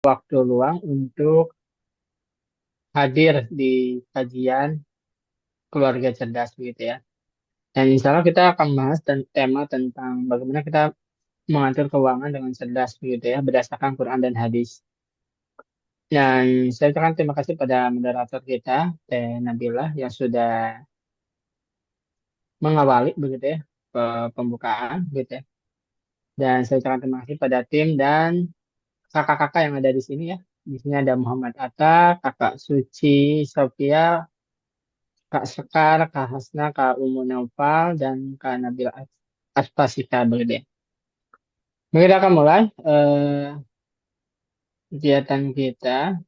waktu luang untuk hadir di kajian keluarga cerdas begitu ya. Dan insya Allah kita akan bahas tema tentang bagaimana kita mengatur keuangan dengan cerdas begitu ya, berdasarkan Quran dan hadis. Dan saya ucapkan terima kasih pada moderator kita, Teh Nabila, yang sudah mengawali begitu ya, pembukaan gitu ya. Dan saya ucapkan terima kasih pada tim dan kakak-kakak yang ada di sini ya. Di sini ada Muhammad Atta, Kakak Suci Sofia, Kak Sekar, Kak Hasna, Kak Umu Naufal, dan Kak Nabila Aspasita begitu ya. Mari kita akan mulai kegiatan kita.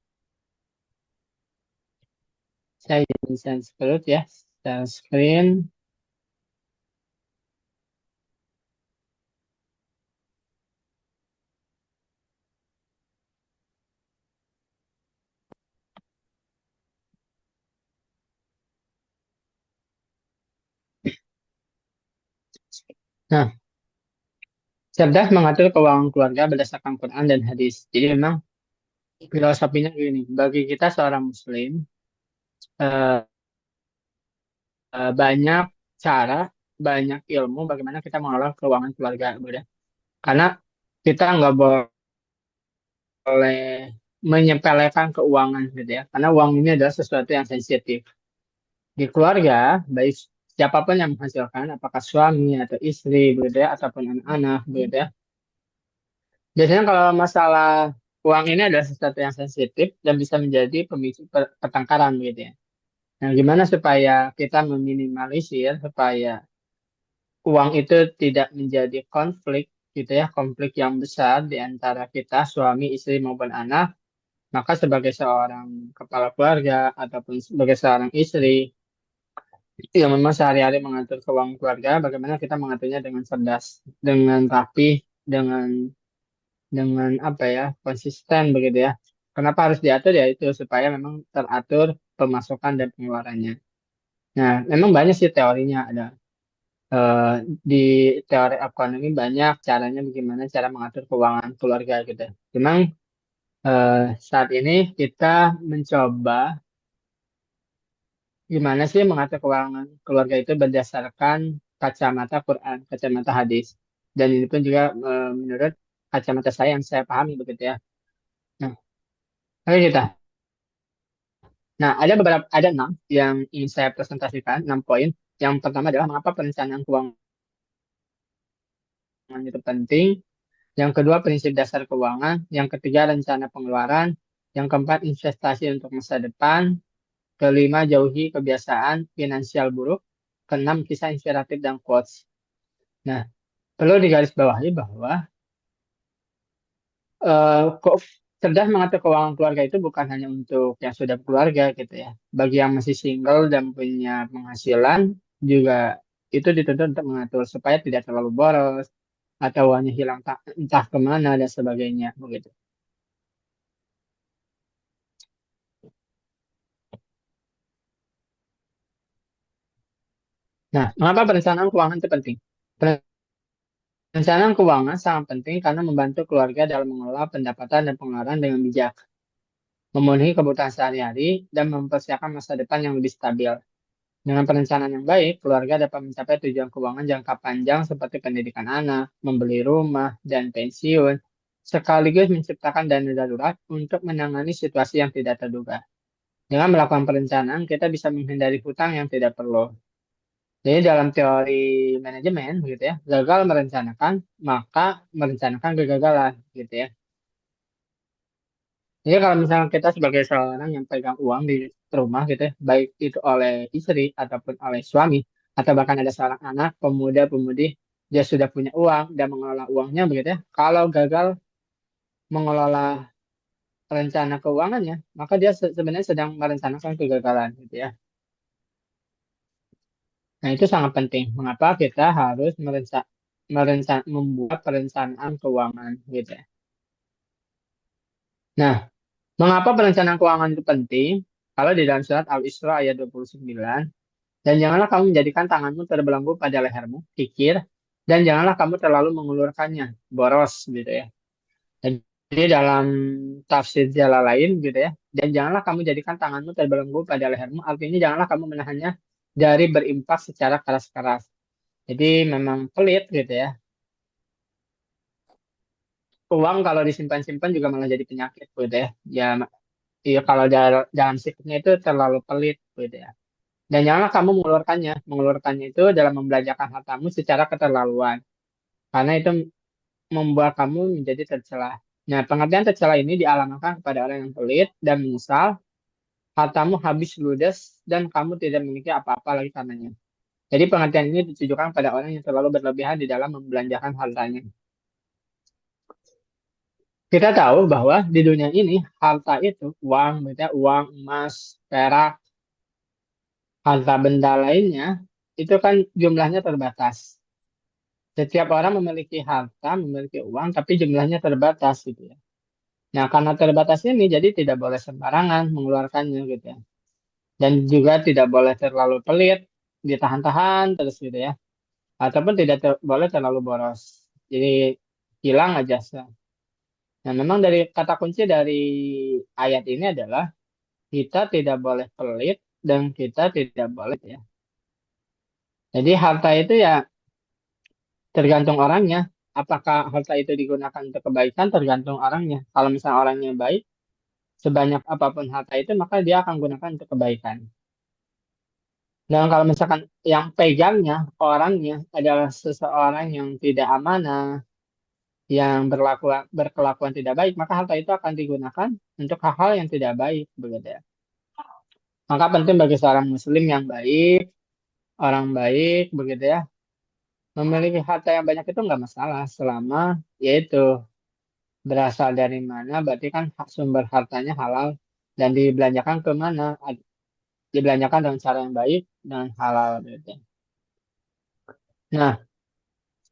Saya desain screen ya, share screen. Nah, cerdas mengatur keuangan keluarga berdasarkan Quran dan hadis. Jadi memang filosofinya gini, bagi kita seorang Muslim, eh, banyak cara, banyak ilmu bagaimana kita mengelola keuangan keluarga, Bro, ya. Karena kita nggak boleh menyepelekan keuangan gitu ya. Karena uang ini adalah sesuatu yang sensitif. Di keluarga, baik siapapun yang menghasilkan, apakah suami atau istri, begitu ya, ataupun anak-anak, begitu ya. Biasanya kalau masalah uang ini adalah sesuatu yang sensitif dan bisa menjadi pemicu pertengkaran, gitu ya. Nah, gimana supaya kita meminimalisir supaya uang itu tidak menjadi konflik, gitu ya, konflik yang besar di antara kita, suami, istri maupun anak. Maka sebagai seorang kepala keluarga ataupun sebagai seorang istri yang memang sehari-hari mengatur keuangan keluarga, bagaimana kita mengaturnya dengan cerdas, dengan rapi, dengan apa ya, konsisten begitu ya. Kenapa harus diatur ya itu supaya memang teratur pemasukan dan pengeluarannya. Nah, memang banyak sih teorinya ada eh, di teori ekonomi banyak caranya bagaimana cara mengatur keuangan keluarga gitu. Memang eh, saat ini kita mencoba gimana sih mengatur keuangan keluarga itu berdasarkan kacamata Quran, kacamata hadis. Dan ini pun juga menurut kacamata saya yang saya pahami begitu ya. Nah, oke kita. Nah, ada beberapa, ada 6 yang ingin saya presentasikan, 6 poin. Yang pertama adalah mengapa perencanaan keuangan itu penting. Yang kedua, prinsip dasar keuangan. Yang ketiga, rencana pengeluaran. Yang keempat, investasi untuk masa depan. Kelima, jauhi kebiasaan finansial buruk. Keenam, kisah inspiratif dan quotes. Nah, perlu digarisbawahi bahwa kok cerdas mengatur keuangan keluarga itu bukan hanya untuk yang sudah keluarga gitu ya. Bagi yang masih single dan punya penghasilan juga itu dituntut untuk mengatur supaya tidak terlalu boros atau hanya hilang entah kemana dan sebagainya begitu. Nah, mengapa perencanaan keuangan itu penting? Perencanaan keuangan sangat penting karena membantu keluarga dalam mengelola pendapatan dan pengeluaran dengan bijak, memenuhi kebutuhan sehari-hari, dan mempersiapkan masa depan yang lebih stabil. Dengan perencanaan yang baik, keluarga dapat mencapai tujuan keuangan jangka panjang seperti pendidikan anak, membeli rumah, dan pensiun, sekaligus menciptakan dana darurat untuk menangani situasi yang tidak terduga. Dengan melakukan perencanaan, kita bisa menghindari hutang yang tidak perlu. Jadi dalam teori manajemen, gitu ya, gagal merencanakan, maka merencanakan kegagalan, gitu ya. Jadi kalau misalnya kita sebagai seorang yang pegang uang di rumah gitu ya, baik itu oleh istri ataupun oleh suami, atau bahkan ada seorang anak, pemuda-pemudi, dia sudah punya uang dan mengelola uangnya begitu ya. Kalau gagal mengelola rencana keuangannya, maka dia sebenarnya sedang merencanakan kegagalan gitu ya. Nah, itu sangat penting. Mengapa kita harus membuat perencanaan keuangan gitu ya. Nah, mengapa perencanaan keuangan itu penting? Kalau di dalam surat Al-Isra ayat 29, dan janganlah kamu menjadikan tanganmu terbelenggu pada lehermu, pikir, dan janganlah kamu terlalu mengulurkannya, boros gitu ya. Jadi dalam tafsir Jalalain gitu ya. Dan janganlah kamu jadikan tanganmu terbelenggu pada lehermu. Artinya janganlah kamu menahannya dari berimpak secara keras-keras. Jadi memang pelit gitu ya. Uang kalau disimpan-simpan juga malah jadi penyakit gitu ya. Ya, iya kalau dalam sikapnya itu terlalu pelit gitu ya. Dan janganlah kamu mengeluarkannya. Mengeluarkannya itu dalam membelanjakan hartamu secara keterlaluan. Karena itu membuat kamu menjadi tercela. Nah, pengertian tercela ini dialamatkan kepada orang yang pelit dan menyesal hartamu habis ludes dan kamu tidak memiliki apa-apa lagi karenanya. Jadi pengertian ini ditujukan pada orang yang terlalu berlebihan di dalam membelanjakan hartanya. Kita tahu bahwa di dunia ini harta itu uang, misalnya uang, emas, perak, harta benda lainnya itu kan jumlahnya terbatas. Setiap orang memiliki harta, memiliki uang, tapi jumlahnya terbatas gitu ya. Nah, karena terbatas ini jadi tidak boleh sembarangan mengeluarkannya gitu ya. Dan juga tidak boleh terlalu pelit, ditahan-tahan terus gitu ya. Ataupun tidak boleh terlalu boros. Jadi hilang aja. Nah, memang dari kata kunci dari ayat ini adalah kita tidak boleh pelit dan kita tidak boleh ya. Jadi harta itu ya tergantung orangnya. Apakah harta itu digunakan untuk kebaikan tergantung orangnya. Kalau misalnya orangnya baik, sebanyak apapun harta itu maka dia akan gunakan untuk kebaikan. Dan kalau misalkan yang pegangnya orangnya adalah seseorang yang tidak amanah, yang berkelakuan tidak baik, maka harta itu akan digunakan untuk hal-hal yang tidak baik begitu ya. Maka penting bagi seorang muslim yang baik, orang baik begitu ya, memiliki harta yang banyak itu nggak masalah selama yaitu berasal dari mana, berarti kan sumber hartanya halal dan dibelanjakan ke mana, dibelanjakan dengan cara yang baik dan halal begitu ya. Nah,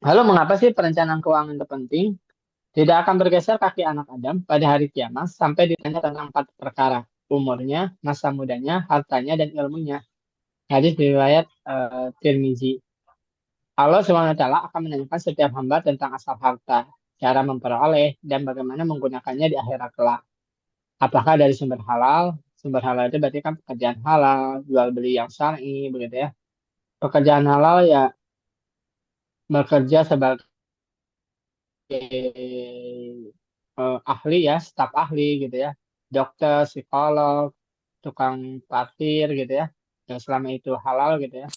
lalu mengapa sih perencanaan keuangan itu penting? Tidak akan bergeser kaki anak Adam pada hari kiamat sampai ditanya tentang empat perkara. Umurnya, masa mudanya, hartanya, dan ilmunya. Hadis riwayat Tirmizi. Allah SWT akan menanyakan setiap hamba tentang asal harta, cara memperoleh, dan bagaimana menggunakannya di akhirat kelak. Apakah dari sumber halal? Sumber halal itu berarti kan pekerjaan halal, jual beli yang syar'i, begitu ya. Pekerjaan halal ya bekerja sebagai ahli ya, staf ahli gitu ya, dokter, psikolog, tukang parkir gitu ya, yang selama itu halal gitu ya,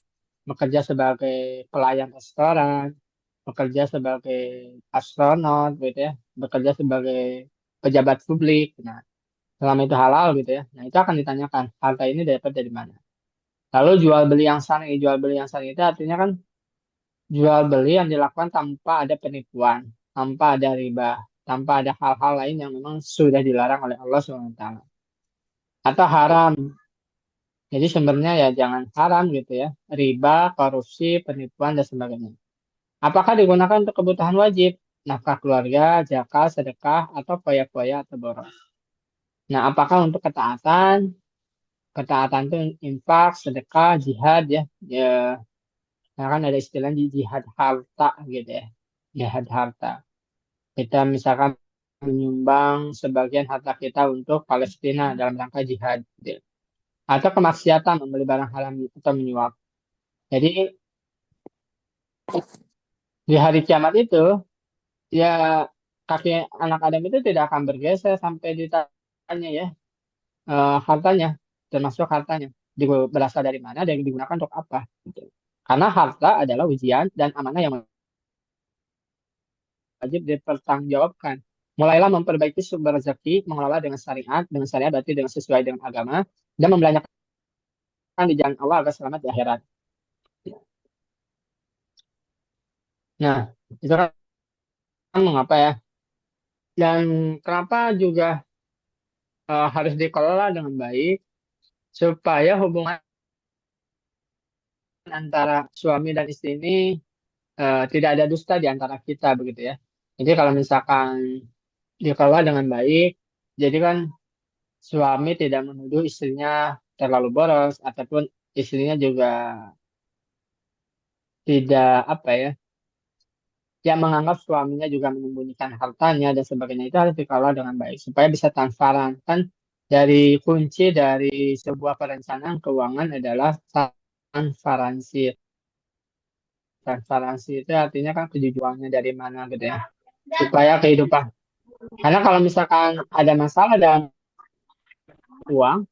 bekerja sebagai pelayan restoran, bekerja sebagai astronot gitu ya, bekerja sebagai pejabat publik, nah selama itu halal gitu ya, nah itu akan ditanyakan harta ini dapat dari mana. Lalu jual beli yang syar'i, jual beli yang syar'i itu artinya kan jual beli yang dilakukan tanpa ada penipuan, tanpa ada riba, tanpa ada hal-hal lain yang memang sudah dilarang oleh Allah SWT. Atau haram. Jadi sumbernya ya jangan haram gitu ya. Riba, korupsi, penipuan, dan sebagainya. Apakah digunakan untuk kebutuhan wajib? Nafkah keluarga, zakat, sedekah, atau poya-poya atau boros? Nah, apakah untuk ketaatan? Ketaatan itu infak, sedekah, jihad ya. Ya, nah kan ada istilah jihad harta gitu ya. Jihad harta. Kita misalkan menyumbang sebagian harta kita untuk Palestina dalam rangka jihad, gitu ya. Atau kemaksiatan membeli barang haram atau menyuap. Jadi di hari kiamat itu ya kaki anak Adam itu tidak akan bergeser sampai ditanya ya hartanya, termasuk hartanya berasal dari mana dan digunakan untuk apa. Gitu. Karena harta adalah ujian dan amanah yang wajib dipertanggungjawabkan. Mulailah memperbaiki sumber rezeki, mengelola dengan syariat berarti dengan sesuai dengan agama, dan membelanjakan di jalan Allah agar selamat di akhirat. Nah, itu kan mengapa ya? Dan kenapa juga harus dikelola dengan baik supaya hubungan antara suami dan istri ini tidak ada dusta di antara kita begitu ya. Jadi kalau misalkan dikelola dengan baik, jadi kan suami tidak menuduh istrinya terlalu boros ataupun istrinya juga tidak apa ya yang menganggap suaminya juga menyembunyikan hartanya dan sebagainya itu harus dikelola dengan baik supaya bisa transparan. Kan dari kunci dari sebuah perencanaan keuangan adalah transparansi. Transparansi itu artinya kan kejujurannya dari mana gitu ya. Supaya kehidupan. Karena kalau misalkan ada masalah dalam uang,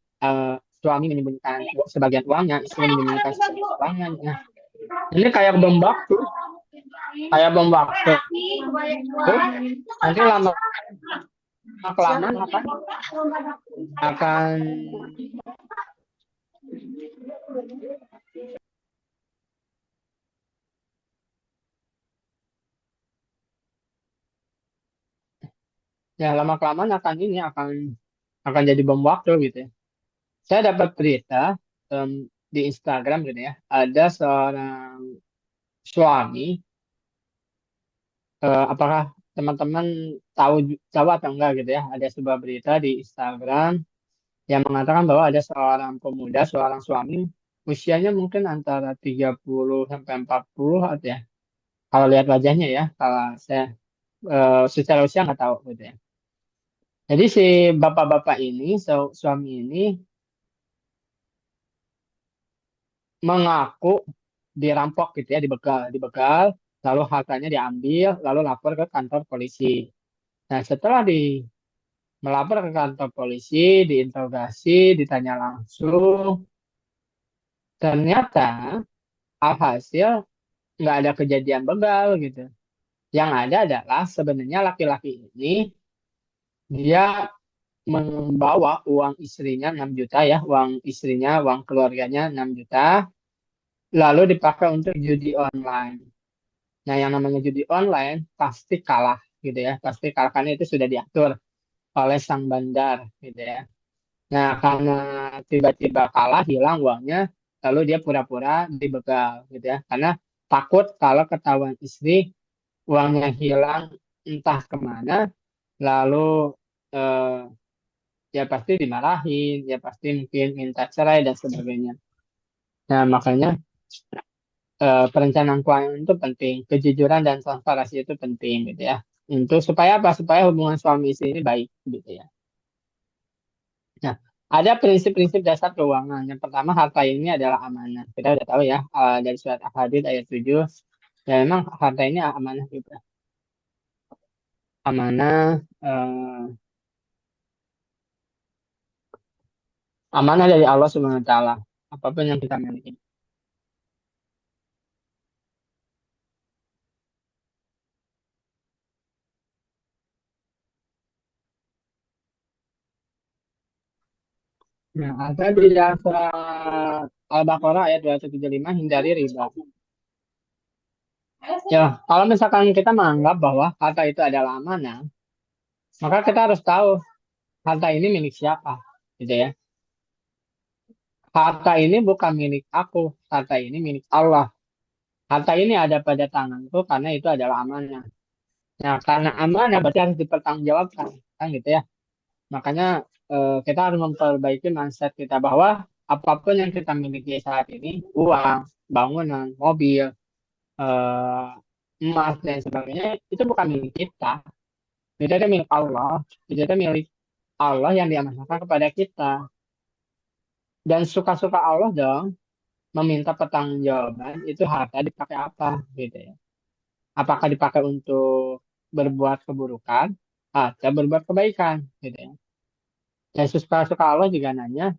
suami menyembunyikan sebagian uangnya, istri menyembunyikan sebagian uangnya. Nah, ini kayak bom waktu, kayak bom waktu. Nanti lama kelamaan akan ya lama kelamaan akan ini akan jadi bom waktu gitu ya. Saya dapat berita em, di Instagram gitu ya, ada seorang suami, apakah teman-teman tahu atau enggak gitu ya, ada sebuah berita di Instagram yang mengatakan bahwa ada seorang pemuda, seorang suami usianya mungkin antara 30 sampai 40 atau ya. Kalau lihat wajahnya ya, kalau saya secara usia nggak tahu gitu ya. Jadi si bapak-bapak ini, suami ini mengaku dirampok gitu ya, dibegal, lalu hartanya diambil, lalu lapor ke kantor polisi. Nah, setelah melapor ke kantor polisi, diinterogasi, ditanya langsung, ternyata alhasil nggak ada kejadian begal gitu. Yang ada adalah sebenarnya laki-laki ini dia membawa uang istrinya 6 juta ya, uang istrinya, uang keluarganya 6 juta, lalu dipakai untuk judi online. Nah, yang namanya judi online pasti kalah gitu ya, pasti kalah karena itu sudah diatur oleh sang bandar gitu ya. Nah, karena tiba-tiba kalah, hilang uangnya, lalu dia pura-pura dibegal gitu ya, karena takut kalau ketahuan istri uangnya hilang entah kemana, lalu eh, ya pasti dimarahin, ya pasti mungkin minta cerai dan sebagainya. Nah, makanya perencanaan keuangan itu penting, kejujuran dan transparansi itu penting gitu ya. Untuk supaya apa? Supaya hubungan suami istri ini baik gitu ya. Nah, ada prinsip-prinsip dasar keuangan. Yang pertama, harta ini adalah amanah. Kita udah tahu ya, dari surat Al-Hadid ayat 7. Ya memang harta ini amanah juga. Amanah, amanah dari Allah Subhanahu wa taala. Apapun yang kita miliki. Nah, ada di dalam surat Al-Baqarah ayat 275, hindari riba. Ya, kalau misalkan kita menganggap bahwa harta itu adalah amanah, maka kita harus tahu harta ini milik siapa, gitu ya. Harta ini bukan milik aku, harta ini milik Allah. Harta ini ada pada tanganku karena itu adalah amanah. Nah, karena amanah berarti harus dipertanggungjawabkan, kan gitu ya. Makanya kita harus memperbaiki mindset kita bahwa apapun yang kita miliki saat ini, uang, bangunan, mobil, eh, emas dan sebagainya, itu bukan milik kita. Itu adalah milik Allah. Itu adalah milik Allah yang diamanahkan kepada kita. Dan suka-suka Allah dong meminta pertanggungjawaban itu harta dipakai apa gitu ya. Apakah dipakai untuk berbuat keburukan atau berbuat kebaikan gitu ya. Dan suka-suka Allah juga nanya,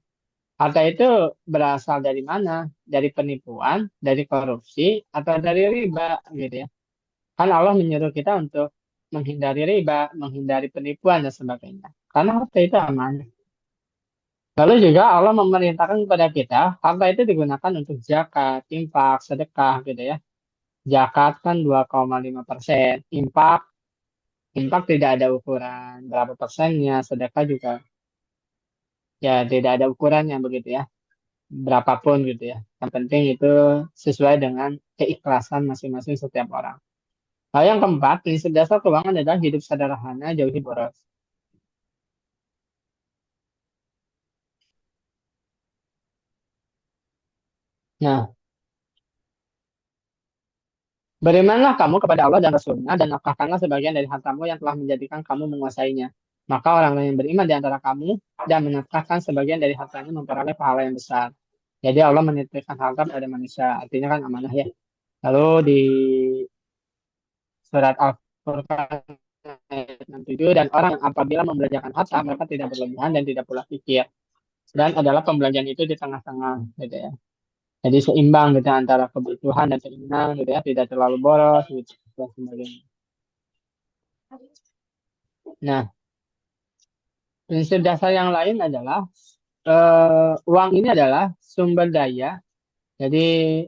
harta itu berasal dari mana? Dari penipuan, dari korupsi, atau dari riba gitu ya. Kan Allah menyuruh kita untuk menghindari riba, menghindari penipuan dan sebagainya. Karena harta itu aman. Lalu juga Allah memerintahkan kepada kita, harta itu digunakan untuk zakat, infak, sedekah gitu ya. Zakat kan 2,5%. Infak tidak ada ukuran berapa persennya, sedekah juga ya tidak ada ukurannya begitu ya. Berapapun gitu ya. Yang penting itu sesuai dengan keikhlasan masing-masing setiap orang. Lalu yang keempat, prinsip dasar keuangan adalah hidup sederhana, jauhi boros. Nah, Berimanlah kamu kepada Allah dan Rasulnya dan nafkahkanlah sebagian dari hartamu yang telah menjadikan kamu menguasainya. Maka orang yang beriman di antara kamu dan menafkahkan sebagian dari hartanya memperoleh pahala yang besar. Jadi Allah menitipkan harta pada manusia. Artinya kan amanah ya. Lalu di surat Al-Furqan ayat 67, dan orang yang apabila membelanjakan harta mereka tidak berlebihan dan tidak pula fikir. Dan adalah pembelanjaan itu di tengah-tengah gitu ya. Jadi seimbang gitu antara kebutuhan dan keinginan gitu ya, tidak terlalu boros gitu dan sebagainya. Nah, prinsip dasar yang lain adalah uang ini adalah sumber daya. Jadi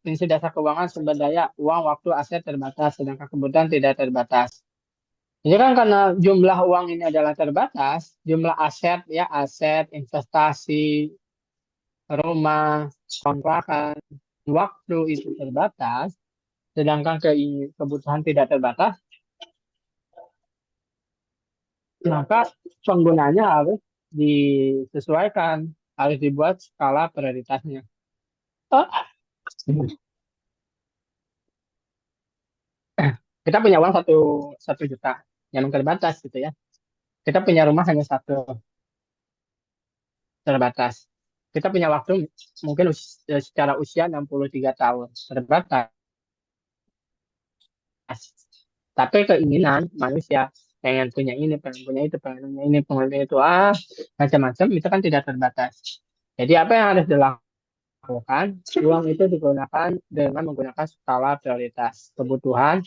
prinsip dasar keuangan sumber daya uang, waktu, aset terbatas, sedangkan kebutuhan tidak terbatas. Jadi kan karena jumlah uang ini adalah terbatas, jumlah aset ya, aset, investasi, rumah, kontrakan, waktu itu terbatas, sedangkan kebutuhan tidak terbatas, maka penggunanya harus disesuaikan, harus dibuat skala prioritasnya. Oh, kita punya uang satu juta, yang terbatas gitu ya. Kita punya rumah hanya satu, terbatas. Kita punya waktu mungkin secara usia 63 tahun, terbatas. Tapi keinginan manusia pengen punya ini, pengen punya itu, pengen punya ini, pengen punya itu, macam-macam itu kan tidak terbatas. Jadi apa yang harus dilakukan? Uang itu digunakan dengan menggunakan skala prioritas kebutuhan.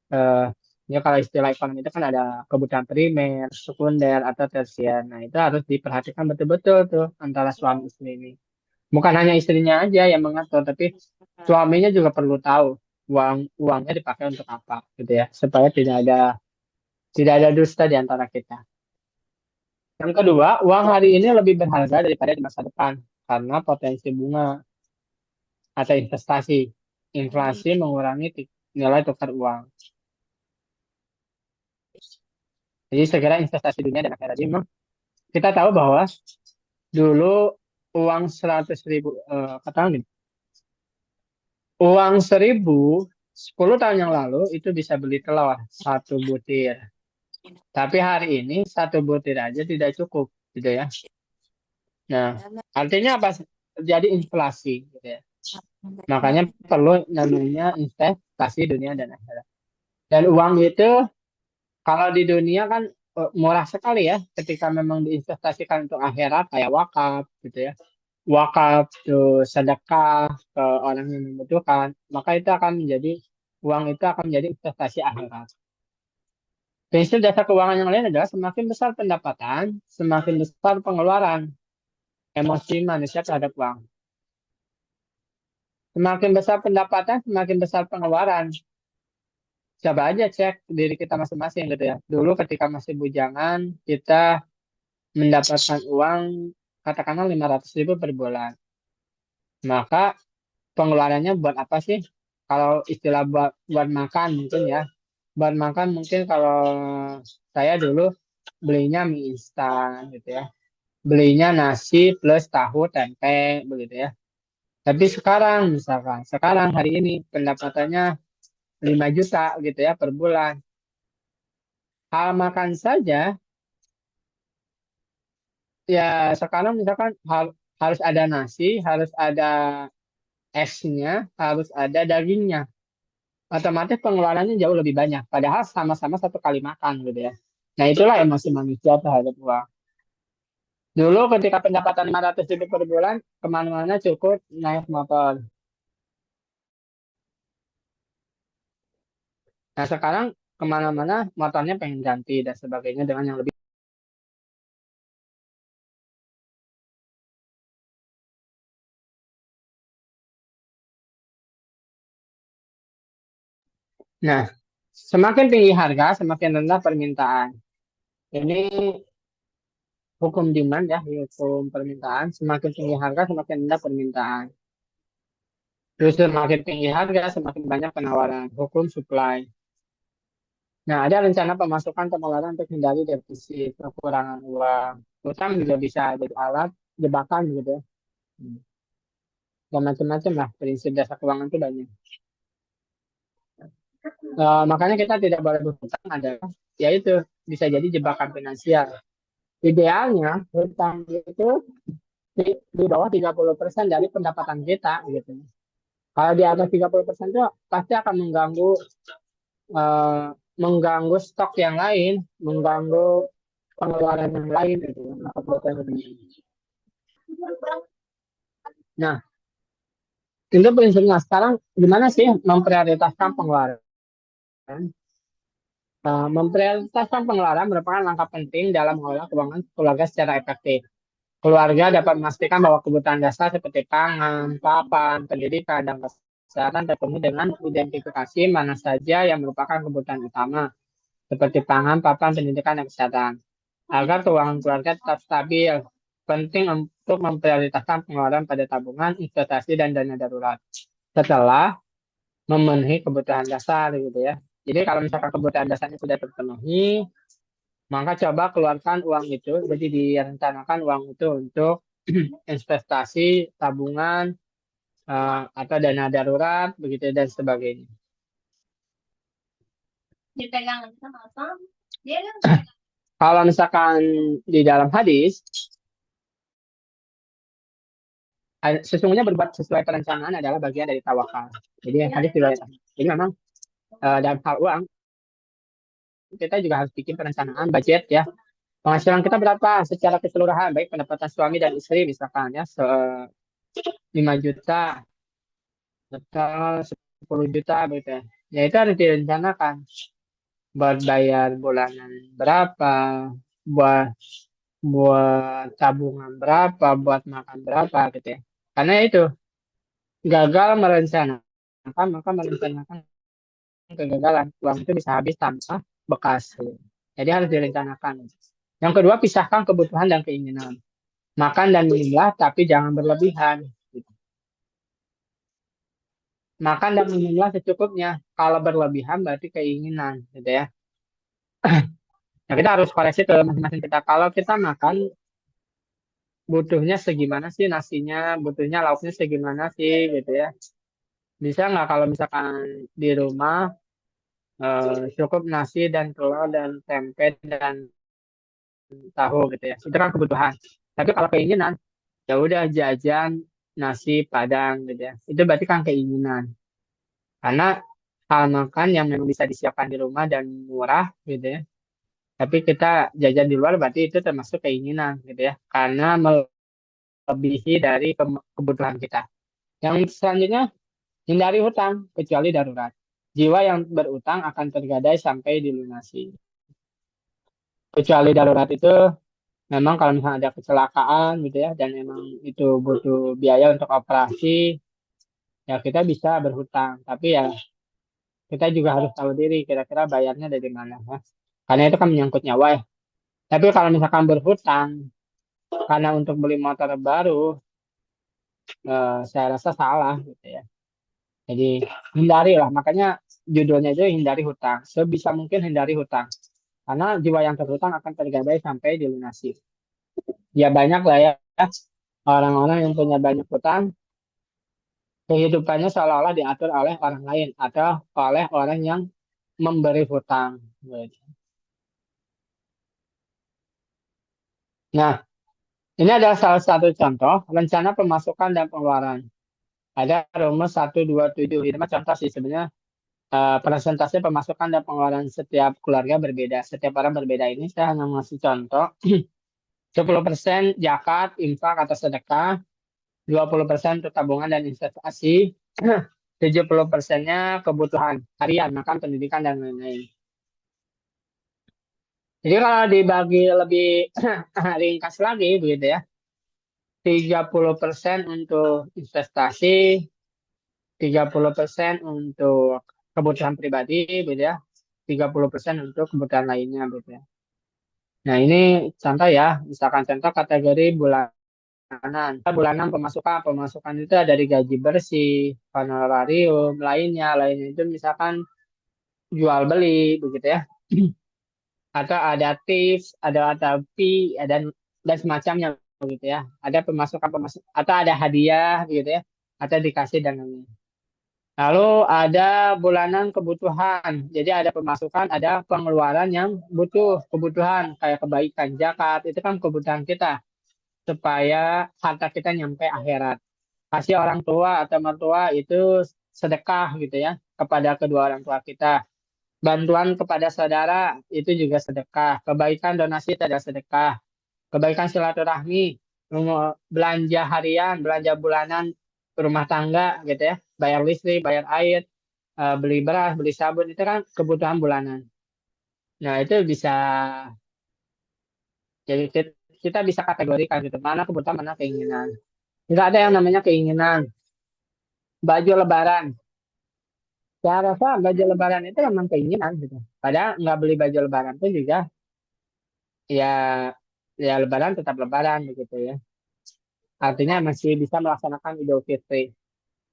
Eh, Ya kalau istilah ekonomi itu kan ada kebutuhan primer, sekunder, atau tersier. Nah itu harus diperhatikan betul-betul tuh antara suami istri ini. Bukan hanya istrinya aja yang mengatur, tapi suaminya juga perlu tahu uangnya dipakai untuk apa, gitu ya, supaya tidak ada dusta di antara kita. Yang kedua, uang hari ini lebih berharga daripada di masa depan karena potensi bunga atau investasi. Inflasi mengurangi nilai tukar uang. Jadi segera investasi dunia dan akhirat. Jadi memang kita tahu bahwa dulu uang 100.000, katakan gini, uang 1.000 10 tahun yang lalu itu bisa beli telur satu butir. Tapi hari ini satu butir aja tidak cukup, gitu ya. Nah, artinya apa? Terjadi inflasi, gitu ya. Makanya perlu namanya investasi dunia dan akhirat. Dan uang itu kalau di dunia kan murah sekali ya, ketika memang diinvestasikan untuk akhirat kayak wakaf, gitu ya. Wakaf, terus sedekah ke orang yang membutuhkan, maka itu akan menjadi uang itu akan menjadi investasi akhirat. Prinsip dasar keuangan yang lain adalah semakin besar pendapatan, semakin besar pengeluaran. Emosi manusia terhadap uang. Semakin besar pendapatan, semakin besar pengeluaran. Coba aja cek diri kita masing-masing gitu ya. Dulu ketika masih bujangan, kita mendapatkan uang katakanlah 500.000 per bulan. Maka pengeluarannya buat apa sih? Kalau istilah buat makan mungkin ya. Buat makan mungkin kalau saya dulu belinya mie instan gitu ya. Belinya nasi plus tahu tempe begitu ya. Tapi sekarang misalkan, sekarang hari ini pendapatannya 5 juta gitu ya per bulan. Hal makan saja ya sekarang misalkan harus ada nasi, harus ada esnya, harus ada dagingnya. Otomatis pengeluarannya jauh lebih banyak. Padahal sama-sama satu kali makan gitu ya. Nah itulah emosi manusia terhadap uang. Dulu ketika pendapatan 500 ribu per bulan, kemana-mana cukup naik motor. Nah sekarang kemana-mana motornya pengen ganti dan sebagainya dengan yang lebih. Nah, semakin tinggi harga, semakin rendah permintaan. Ini hukum demand ya, hukum permintaan. Semakin tinggi harga, semakin rendah permintaan. Terus semakin tinggi harga, semakin banyak penawaran. Hukum supply. Nah, ada rencana pemasukan pengeluaran untuk hindari defisit, kekurangan uang. Utang juga bisa jadi alat jebakan gitu ya. Dan macam-macam lah prinsip dasar keuangan itu banyak. Makanya kita tidak boleh berhutang adalah yaitu bisa jadi jebakan finansial. Idealnya hutang itu di bawah 30% dari pendapatan kita gitu. Kalau di atas 30% itu pasti akan eh, mengganggu stok yang lain, mengganggu pengeluaran yang lain gitu. Maka kebutuhan lebih. Nah, itu prinsipnya sekarang gimana sih memprioritaskan pengeluaran? Memprioritaskan pengeluaran merupakan langkah penting dalam mengelola keuangan keluarga secara efektif. Keluarga dapat memastikan bahwa kebutuhan dasar seperti pangan, papan, pendidikan, dan kesehatan terpenuhi dengan identifikasi mana saja yang merupakan kebutuhan utama, seperti pangan, papan, pendidikan, dan kesehatan. Agar keuangan keluarga tetap stabil, penting untuk memprioritaskan pengeluaran pada tabungan, investasi, dan dana darurat. Setelah memenuhi kebutuhan dasar gitu ya. Jadi kalau misalkan kebutuhan dasarnya sudah terpenuhi, maka coba keluarkan uang itu. Jadi direncanakan uang itu untuk investasi, tabungan, atau dana darurat, begitu dan sebagainya. Kalau misalkan di dalam hadis, sesungguhnya berbuat sesuai perencanaan adalah bagian dari tawakal. Jadi hadis riwayat. Jadi memang dalam hal uang kita juga harus bikin perencanaan budget ya. Penghasilan kita berapa secara keseluruhan, baik pendapatan suami dan istri misalkan ya, 5 juta atau 10 juta gitu ya. Ya itu harus direncanakan buat bayar bulanan berapa, buat buat tabungan berapa, buat makan berapa gitu ya. Karena itu gagal merencanakan maka merencanakan kegagalan. Uang itu bisa habis tanpa bekas. Jadi harus direncanakan. Yang kedua, pisahkan kebutuhan dan keinginan. Makan dan minumlah, tapi jangan berlebihan. Makan dan minumlah secukupnya. Kalau berlebihan berarti keinginan, gitu ya. Nah, kita harus koreksi ke masing-masing kita. Kalau kita makan, butuhnya segimana sih nasinya, butuhnya lauknya segimana sih, gitu ya. Bisa nggak kalau misalkan di rumah cukup nasi dan telur dan tempe dan tahu gitu ya. Itu kan kebutuhan. Tapi kalau keinginan, ya udah jajan nasi padang gitu ya. Itu berarti kan keinginan. Karena hal makan yang memang bisa disiapkan di rumah dan murah gitu ya. Tapi kita jajan di luar berarti itu termasuk keinginan gitu ya. Karena melebihi dari kebutuhan kita. Yang selanjutnya, hindari hutang kecuali darurat. Jiwa yang berutang akan tergadai sampai dilunasi. Kecuali darurat itu memang kalau misalnya ada kecelakaan gitu ya dan memang itu butuh biaya untuk operasi, ya kita bisa berhutang. Tapi ya kita juga harus tahu diri kira-kira bayarnya dari mana ya. Karena itu kan menyangkut nyawa ya. Tapi kalau misalkan berhutang karena untuk beli motor baru, saya rasa salah gitu ya. Jadi hindari lah. Makanya judulnya aja hindari hutang. Sebisa mungkin hindari hutang. Karena jiwa yang terhutang akan tergadai sampai dilunasi. Ya banyak lah ya orang-orang yang punya banyak hutang, kehidupannya seolah-olah diatur oleh orang lain atau oleh orang yang memberi hutang. Gitu. Nah, ini adalah salah satu contoh rencana pemasukan dan pengeluaran. Ada rumus 127. Ini mah contoh sih sebenarnya presentasi pemasukan dan pengeluaran setiap keluarga berbeda. Setiap orang berbeda ini saya hanya ngasih contoh. 10% zakat, infak atau sedekah, 20% untuk tabungan dan investasi, 70%-nya kebutuhan harian, makan, pendidikan, dan lain-lain. Jadi kalau dibagi lebih ringkas lagi begitu ya, 30% untuk investasi, 30% untuk kebutuhan pribadi gitu ya, 30% untuk kebutuhan lainnya gitu ya. Nah ini contoh ya, misalkan contoh kategori bulanan. Bulanan pemasukan, pemasukan itu ada dari gaji bersih, honorarium, lainnya itu misalkan jual beli begitu ya. Atau ada tips, ada fee, dan semacamnya gitu ya. Ada pemasukan atau ada hadiah gitu ya, atau dikasih dan lain-lain. Lalu ada bulanan kebutuhan. Jadi ada pemasukan, ada pengeluaran yang butuh kebutuhan kayak kebaikan zakat itu kan kebutuhan kita supaya harta kita nyampe akhirat. Kasih orang tua atau mertua itu sedekah gitu ya kepada kedua orang tua kita. Bantuan kepada saudara itu juga sedekah. Kebaikan donasi itu adalah sedekah. Kebaikan silaturahmi, belanja harian, belanja bulanan rumah tangga gitu ya, bayar listrik, bayar air, beli beras, beli sabun itu kan kebutuhan bulanan. Nah itu bisa jadi kita bisa kategorikan gitu mana kebutuhan mana keinginan. Tidak ada yang namanya keinginan. Baju Lebaran, saya rasa baju Lebaran itu memang keinginan gitu. Padahal nggak beli baju Lebaran pun juga ya ya Lebaran tetap Lebaran begitu ya. Artinya masih bisa melaksanakan Idul Fitri.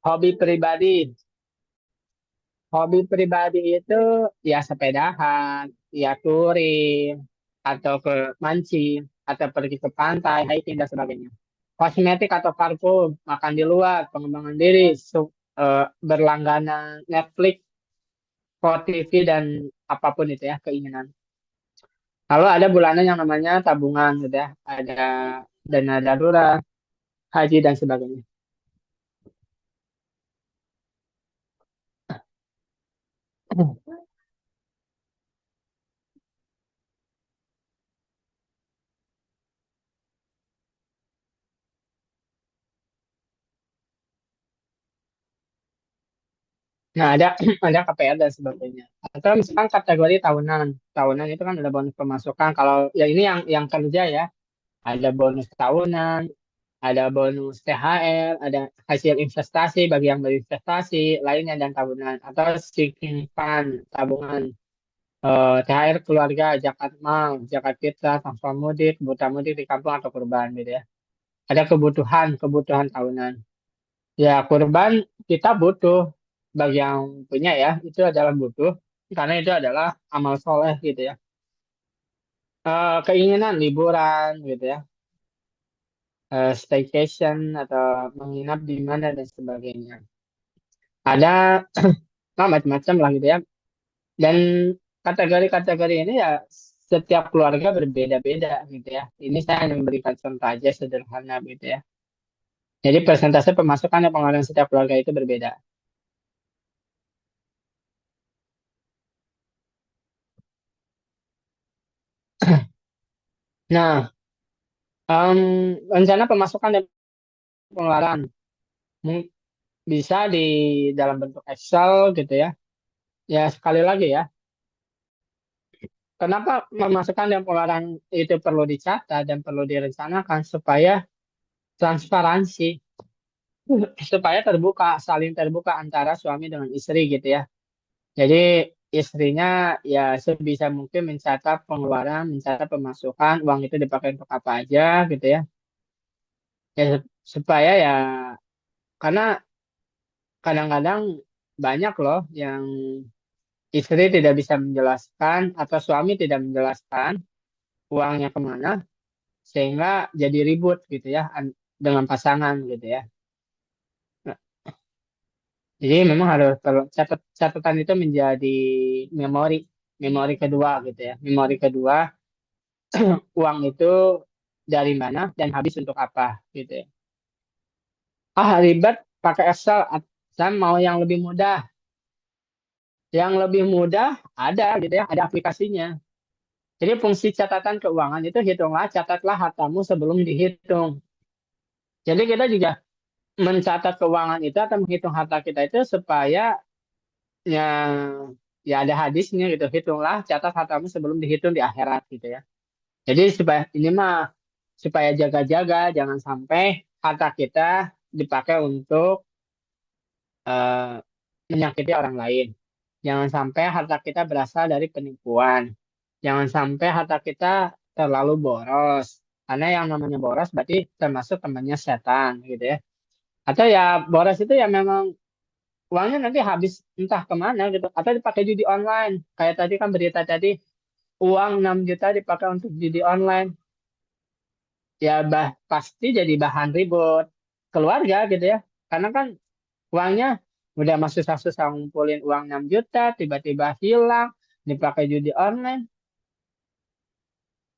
Hobi pribadi, hobi pribadi itu ya sepedahan, ya touring, atau ke mancing, atau pergi ke pantai, hiking dan sebagainya. Kosmetik atau parfum, makan di luar, pengembangan diri, berlangganan Netflix, TV dan apapun itu ya keinginan. Lalu ada bulanan yang namanya tabungan, gitu ya. Ada dana darurat, haji dan sebagainya. Nah, ada ada KPR dan sebagainya. Atau misalkan kategori tahunan. Tahunan itu kan ada bonus pemasukan. Kalau ya ini yang kerja ya, ada bonus tahunan, ada bonus THR, ada hasil investasi bagi yang berinvestasi, lainnya dan tahunan. Atau sinking fund, tabungan, THR keluarga, zakat mal, zakat fitrah, transfer mudik, kebutuhan mudik di kampung atau kurban gitu ya. Ada kebutuhan tahunan. Ya, kurban kita butuh bagi yang punya ya, itu adalah butuh karena itu adalah amal soleh gitu ya. Keinginan liburan gitu ya, staycation atau menginap di mana dan sebagainya. Ada macam-macam lah gitu ya. Dan kategori-kategori ini ya setiap keluarga berbeda-beda gitu ya. Ini saya hanya memberikan contoh aja sederhana gitu ya. Jadi persentase pemasukan dan pengeluaran setiap keluarga itu berbeda. Nah, em, rencana pemasukan dan pengeluaran mung- bisa di dalam bentuk Excel gitu ya. Ya sekali lagi ya, kenapa pemasukan dan pengeluaran itu perlu dicatat dan perlu direncanakan supaya transparansi, supaya terbuka, saling terbuka antara suami dengan istri gitu ya. Jadi istrinya ya sebisa mungkin mencatat pengeluaran, mencatat pemasukan, uang itu dipakai untuk apa aja gitu ya. Ya supaya ya karena kadang-kadang banyak loh yang istri tidak bisa menjelaskan atau suami tidak menjelaskan uangnya kemana sehingga jadi ribut gitu ya dengan pasangan gitu ya. Nah, jadi memang harus catatan itu menjadi memori memori kedua gitu ya. Memori kedua uang itu dari mana dan habis untuk apa gitu ya. Ah ribet pakai Excel. Saya mau yang lebih mudah. Yang lebih mudah ada gitu ya, ada aplikasinya. Jadi fungsi catatan keuangan itu hitunglah, catatlah hartamu sebelum dihitung. Jadi kita juga mencatat keuangan itu atau menghitung harta kita itu supaya ya ya ada hadisnya gitu. Hitunglah, catat hartamu sebelum dihitung di akhirat gitu ya. Jadi supaya ini mah supaya jaga-jaga jangan sampai harta kita dipakai untuk eh, menyakiti orang lain. Jangan sampai harta kita berasal dari penipuan. Jangan sampai harta kita terlalu boros. Karena yang namanya boros berarti termasuk temannya setan gitu ya. Atau ya boros itu ya memang uangnya nanti habis entah kemana gitu. Atau dipakai judi online. Kayak tadi kan berita tadi uang 6 juta dipakai untuk judi online. Ya pasti jadi bahan ribut keluarga gitu ya. Karena kan uangnya Udah mah susah-susah ngumpulin uang 6 juta, tiba-tiba hilang, dipakai judi online.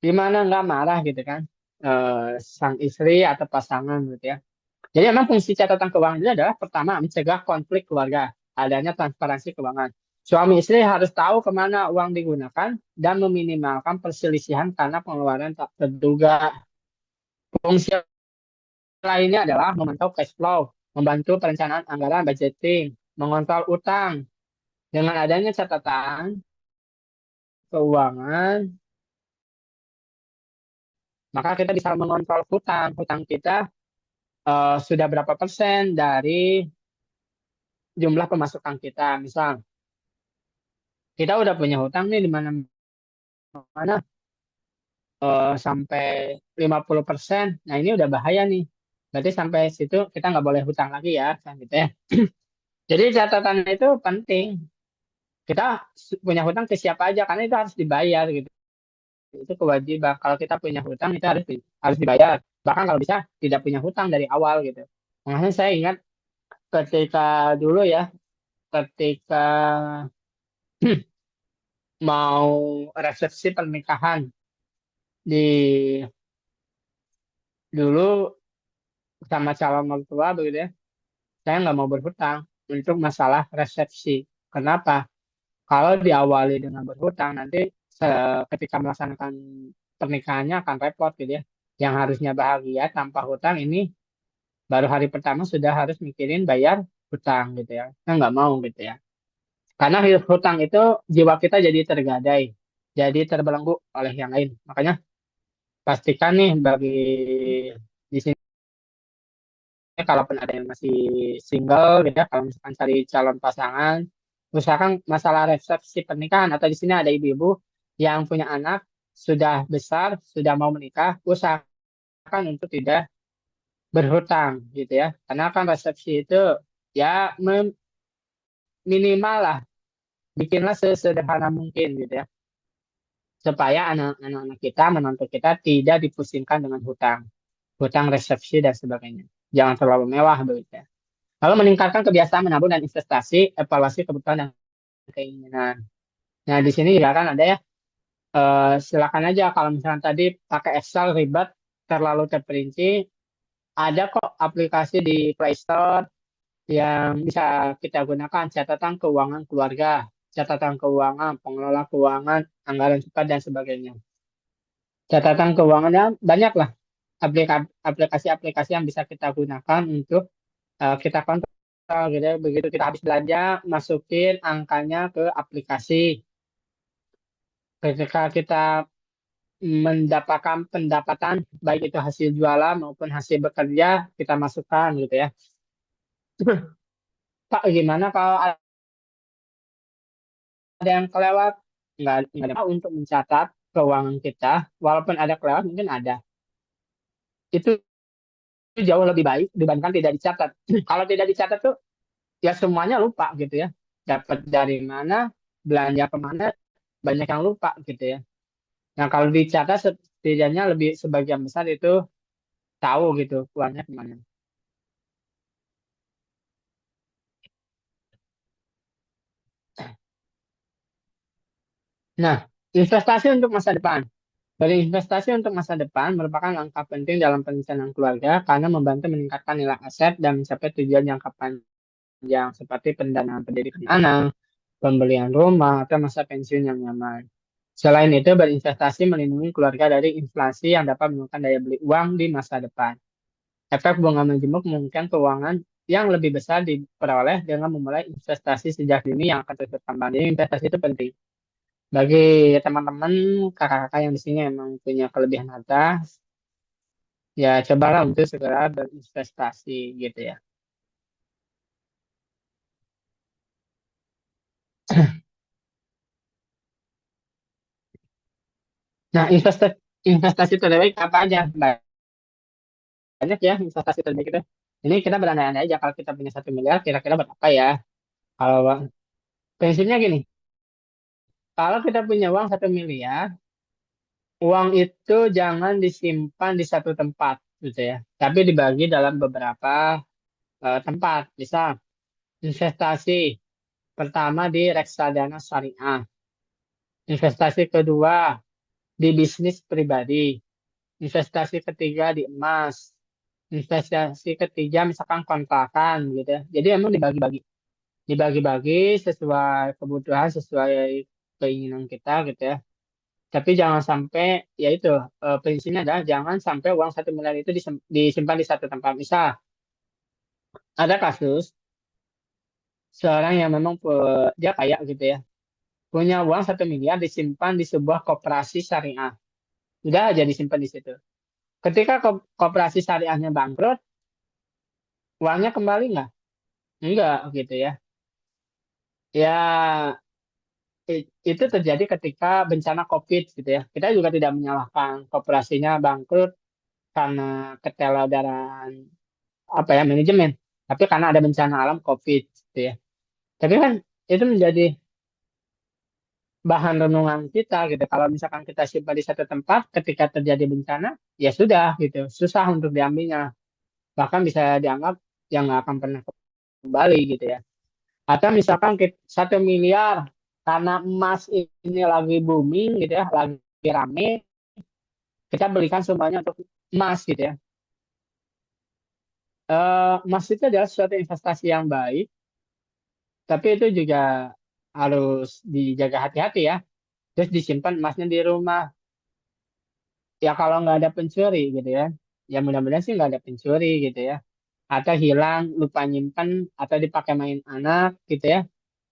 Gimana nggak marah gitu kan? Sang istri atau pasangan gitu ya. Jadi memang fungsi catatan keuangan itu adalah pertama mencegah konflik keluarga, adanya transparansi keuangan. Suami istri harus tahu kemana uang digunakan dan meminimalkan perselisihan karena pengeluaran tak terduga. Fungsi lainnya adalah memantau cash flow, membantu perencanaan anggaran budgeting, mengontrol utang. Dengan adanya catatan keuangan, maka kita bisa mengontrol hutang. Hutang kita sudah berapa persen dari jumlah pemasukan kita. Misal, kita udah punya hutang nih di mana-mana sampai 50%. Nah, ini udah bahaya nih. Berarti sampai situ kita nggak boleh hutang lagi ya, kan gitu ya. Jadi catatan itu penting. Kita punya hutang ke siapa aja karena itu harus dibayar gitu. Itu kewajiban. Kalau kita punya hutang itu harus dibayar. Bahkan kalau bisa tidak punya hutang dari awal gitu. Makanya saya ingat ketika dulu ya, ketika mau resepsi pernikahan di dulu sama calon mertua begitu ya, saya nggak mau berhutang untuk masalah resepsi. Kenapa? Kalau diawali dengan berhutang, nanti ketika melaksanakan pernikahannya akan repot gitu ya. Yang harusnya bahagia tanpa hutang ini baru hari pertama sudah harus mikirin bayar hutang gitu ya. Saya nggak mau gitu ya. Karena hutang itu jiwa kita jadi tergadai, jadi terbelenggu oleh yang lain. Makanya pastikan nih bagi di sini kalaupun ada yang masih single gitu ya, kalau misalkan cari calon pasangan, usahakan masalah resepsi pernikahan atau di sini ada ibu-ibu yang punya anak sudah besar, sudah mau menikah, usahakan untuk tidak berhutang gitu ya. Karena kan resepsi itu ya minimal lah, bikinlah sesederhana mungkin gitu ya. Supaya anak-anak kita, menantu kita tidak dipusingkan dengan hutang, hutang resepsi dan sebagainya. Jangan terlalu mewah begitu ya. Lalu meningkatkan kebiasaan menabung dan investasi, evaluasi kebutuhan dan keinginan. Nah, di sini juga kan ada ya, silakan aja kalau misalnya tadi pakai Excel ribet, terlalu terperinci, ada kok aplikasi di Play Store yang bisa kita gunakan, catatan keuangan keluarga, catatan keuangan, pengelola keuangan, anggaran cepat, dan sebagainya. Catatan keuangannya banyak lah aplikasi-aplikasi yang bisa kita gunakan untuk kita kontrol gitu ya. Begitu kita habis belanja, masukin angkanya ke aplikasi. Ketika kita mendapatkan pendapatan, baik itu hasil jualan maupun hasil bekerja, kita masukkan gitu ya. Pak, gimana kalau ada yang kelewat? Nggak ada untuk mencatat keuangan kita, walaupun ada kelewat mungkin ada. Itu jauh lebih baik dibandingkan tidak dicatat. Kalau tidak dicatat tuh ya semuanya lupa gitu ya. Dapat dari mana, belanja kemana, banyak yang lupa gitu ya. Nah kalau dicatat setidaknya lebih sebagian besar itu tahu gitu uangnya kemana. Nah, investasi untuk masa depan. Berinvestasi untuk masa depan merupakan langkah penting dalam perencanaan keluarga karena membantu meningkatkan nilai aset dan mencapai tujuan jangka panjang seperti pendanaan pendidikan anak, pembelian rumah, atau masa pensiun yang nyaman. Selain itu, berinvestasi melindungi keluarga dari inflasi yang dapat menurunkan daya beli uang di masa depan. Efek bunga menjemuk memungkinkan keuangan yang lebih besar diperoleh dengan memulai investasi sejak dini yang akan terus berkembang. Jadi investasi itu penting. Bagi teman-teman, kakak-kakak yang di sini emang punya kelebihan harta, ya cobalah untuk segera berinvestasi gitu ya. Nah, investasi terbaik apa aja? Banyak ya investasi terbaik itu. Ini kita berandai-andai aja kalau kita punya 1 miliar, kira-kira buat apa ya? Kalau prinsipnya gini, kalau kita punya uang 1 miliar, uang itu jangan disimpan di satu tempat, gitu ya. Tapi dibagi dalam beberapa tempat. Misal, Investasi pertama di reksadana syariah. Investasi kedua di bisnis pribadi. Investasi ketiga di emas. Investasi ketiga misalkan kontrakan gitu ya. Jadi emang dibagi-bagi. Dibagi-bagi sesuai kebutuhan, sesuai keinginan kita gitu ya. Tapi jangan sampai, ya itu, prinsipnya adalah jangan sampai uang 1 miliar itu disimpan di satu tempat. Misal, ada kasus seorang yang memang dia kaya gitu ya, punya uang 1 miliar disimpan di sebuah koperasi syariah. Udah aja disimpan di situ. Ketika koperasi syariahnya bangkrut, uangnya kembali nggak? Enggak gitu ya. Ya, itu terjadi ketika bencana COVID gitu ya. Kita juga tidak menyalahkan koperasinya bangkrut karena keteladaran apa ya manajemen, tapi karena ada bencana alam COVID gitu ya. Tapi kan itu menjadi bahan renungan kita gitu. Kalau misalkan kita simpan di satu tempat, ketika terjadi bencana, ya sudah gitu, susah untuk diambilnya. Bahkan bisa dianggap yang nggak akan pernah kembali gitu ya. Atau misalkan 1 miliar karena emas ini lagi booming gitu ya, lagi rame, kita belikan semuanya untuk emas gitu ya. Emas itu adalah suatu investasi yang baik, tapi itu juga harus dijaga hati-hati ya. Terus disimpan emasnya di rumah. Ya kalau nggak ada pencuri gitu ya. Ya mudah-mudahan sih nggak ada pencuri gitu ya. Atau hilang, lupa nyimpan, atau dipakai main anak gitu ya.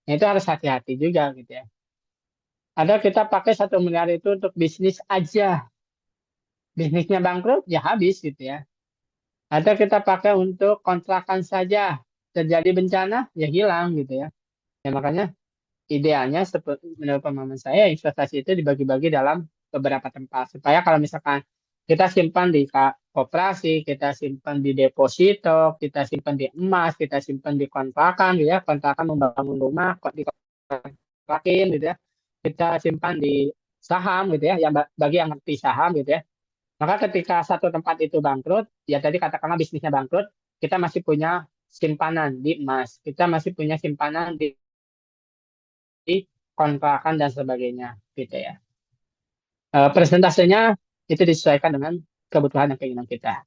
Nah, itu harus hati-hati juga gitu ya. Ada kita pakai 1 miliar itu untuk bisnis aja. Bisnisnya bangkrut, ya habis gitu ya. Atau kita pakai untuk kontrakan saja. Terjadi bencana, ya hilang gitu ya. Ya makanya idealnya menurut pemahaman saya investasi itu dibagi-bagi dalam beberapa tempat supaya kalau misalkan kita simpan di koperasi, kita simpan di deposito, kita simpan di emas, kita simpan di kontrakan gitu ya, kontrakan membangun rumah kok dikontrakin gitu ya. Kita simpan di saham gitu ya, yang bagi yang ngerti saham gitu ya. Maka ketika satu tempat itu bangkrut, ya tadi katakanlah bisnisnya bangkrut, kita masih punya simpanan di emas, kita masih punya simpanan di kontrakan dan sebagainya gitu ya. Presentasenya itu disesuaikan dengan kebutuhan dan keinginan kita.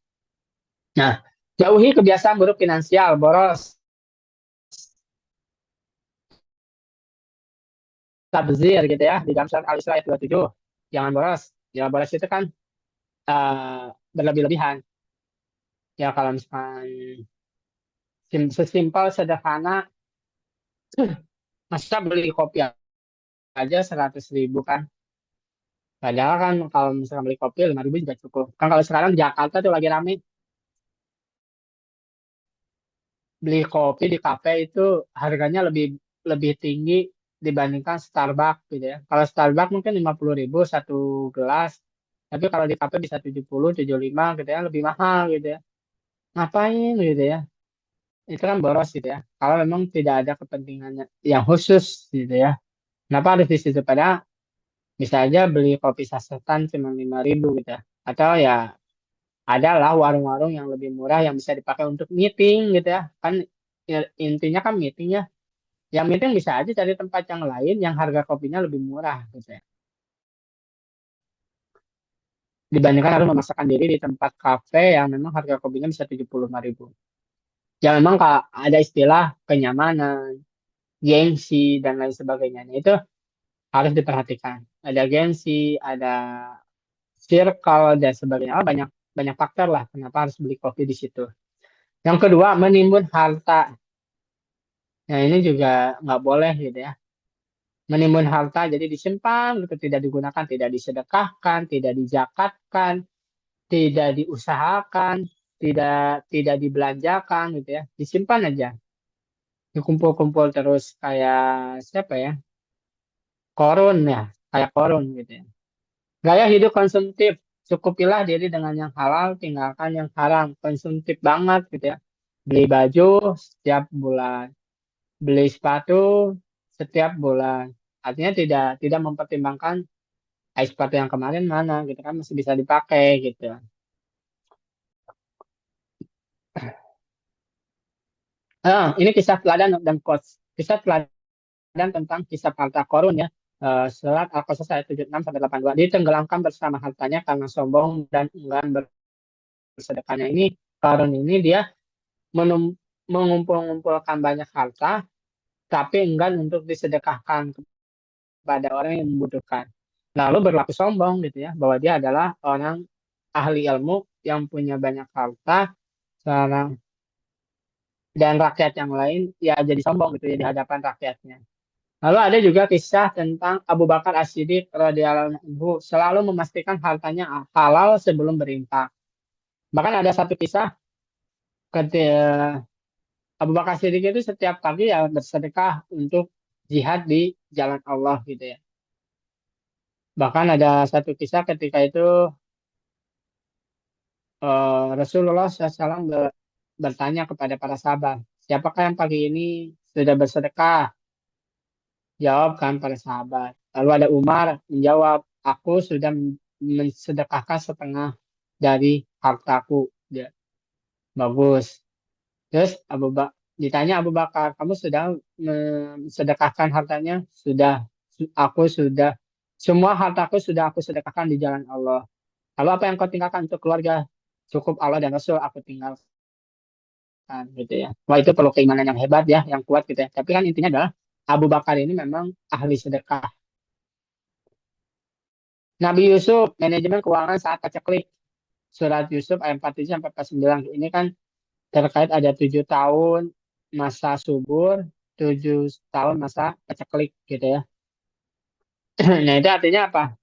Nah, jauhi kebiasaan buruk finansial, boros, tabzir gitu ya. Di dalam surat Al-Isra ayat 27, jangan boros. Ya, boros itu kan berlebih-lebihan. Ya, kalau misalkan sesimpel, sederhana, masa beli kopi aja 100 ribu kan. Padahal kan kalau misalkan beli kopi 5 ribu juga cukup. Kan kalau sekarang Jakarta tuh lagi rame beli kopi di kafe itu harganya lebih lebih tinggi dibandingkan Starbucks gitu ya. Kalau Starbucks mungkin 50 ribu satu gelas, tapi kalau di kafe bisa 70, 75 gitu ya, lebih mahal gitu ya. Ngapain gitu ya? Itu kan boros gitu ya. Kalau memang tidak ada kepentingannya yang khusus gitu ya. Kenapa harus di situ? Padahal bisa aja beli kopi sasetan cuma 5 ribu gitu ya. Atau ya adalah warung-warung yang lebih murah yang bisa dipakai untuk meeting gitu ya. Kan intinya kan meeting ya. Yang meeting bisa aja cari tempat yang lain yang harga kopinya lebih murah gitu ya. Dibandingkan harus memaksakan diri di tempat kafe yang memang harga kopinya bisa 75 ribu. Ya memang ada istilah kenyamanan, gengsi, dan lain sebagainya. Nah, itu harus diperhatikan. Ada gengsi, ada circle, dan sebagainya. Oh, banyak banyak faktor lah kenapa harus beli kopi di situ. Yang kedua, menimbun harta. Nah, ini juga nggak boleh gitu ya. Menimbun harta jadi disimpan gitu, tidak digunakan, tidak disedekahkan, tidak dijakatkan, tidak diusahakan, tidak dibelanjakan gitu ya. Disimpan aja. Dikumpul-kumpul terus kayak siapa ya? Korun ya, kayak korun gitu ya. Gaya hidup konsumtif. Cukupilah diri dengan yang halal, tinggalkan yang haram. Konsumtif banget gitu ya. Beli baju setiap bulan, beli sepatu setiap bulan. Artinya tidak mempertimbangkan sepatu yang kemarin mana gitu kan masih bisa dipakai gitu. Ini kisah teladan dan quotes. Kisah teladan tentang kisah harta Korun ya. Surat Al-Qasas ayat 76 sampai 82. Ditenggelamkan bersama hartanya karena sombong dan enggan bersedekahnya. Ini Korun ini dia mengumpul-ngumpulkan banyak harta tapi enggan untuk disedekahkan kepada orang yang membutuhkan. Lalu berlaku sombong gitu ya, bahwa dia adalah orang ahli ilmu yang punya banyak harta, seorang dan rakyat yang lain ya jadi sombong gitu ya di hadapan rakyatnya. Lalu ada juga kisah tentang Abu Bakar As-Siddiq radhiyallahu anhu selalu memastikan hartanya halal sebelum berinfak. Bahkan ada satu kisah ketika Abu Bakar As-Siddiq itu setiap pagi ya bersedekah untuk jihad di jalan Allah gitu ya. Bahkan ada satu kisah ketika itu Rasulullah SAW bertanya kepada para sahabat, siapakah yang pagi ini sudah bersedekah? Jawabkan para sahabat. Lalu ada Umar menjawab, aku sudah mensedekahkan setengah dari hartaku. Ya, bagus. Terus ditanya Abu Bakar, kamu sudah mensedekahkan hartanya? Sudah, aku sudah. Semua hartaku sudah aku sedekahkan di jalan Allah. Lalu apa yang kau tinggalkan untuk keluarga? Cukup Allah dan Rasul aku tinggalkan gitu ya. Wah itu perlu keimanan yang hebat ya, yang kuat gitu ya. Tapi kan intinya adalah Abu Bakar ini memang ahli sedekah. Nabi Yusuf, manajemen keuangan saat paceklik. Surat Yusuf ayat 47 sampai 49. Ini kan terkait ada 7 tahun masa subur, 7 tahun masa paceklik gitu ya. Nah itu artinya apa?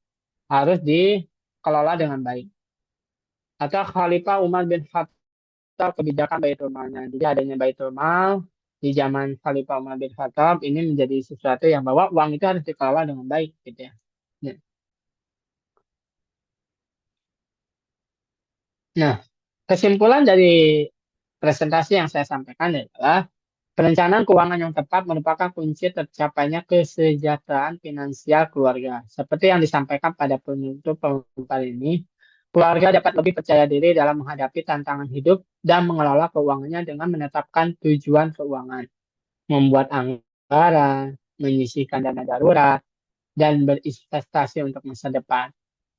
Harus dikelola dengan baik. Atau Khalifah Umar bin Khattab kebijakan Baitul Malnya. Jadi adanya Baitul Mal di zaman Khalifah Umar bin Khattab ini menjadi sesuatu yang bahwa uang itu harus dikelola dengan baik gitu ya. Nah, kesimpulan dari presentasi yang saya sampaikan adalah perencanaan keuangan yang tepat merupakan kunci tercapainya kesejahteraan finansial keluarga. Seperti yang disampaikan pada penutup pengumpulan ini, keluarga dapat lebih percaya diri dalam menghadapi tantangan hidup dan mengelola keuangannya dengan menetapkan tujuan keuangan, membuat anggaran, menyisihkan dana darurat, dan berinvestasi untuk masa depan.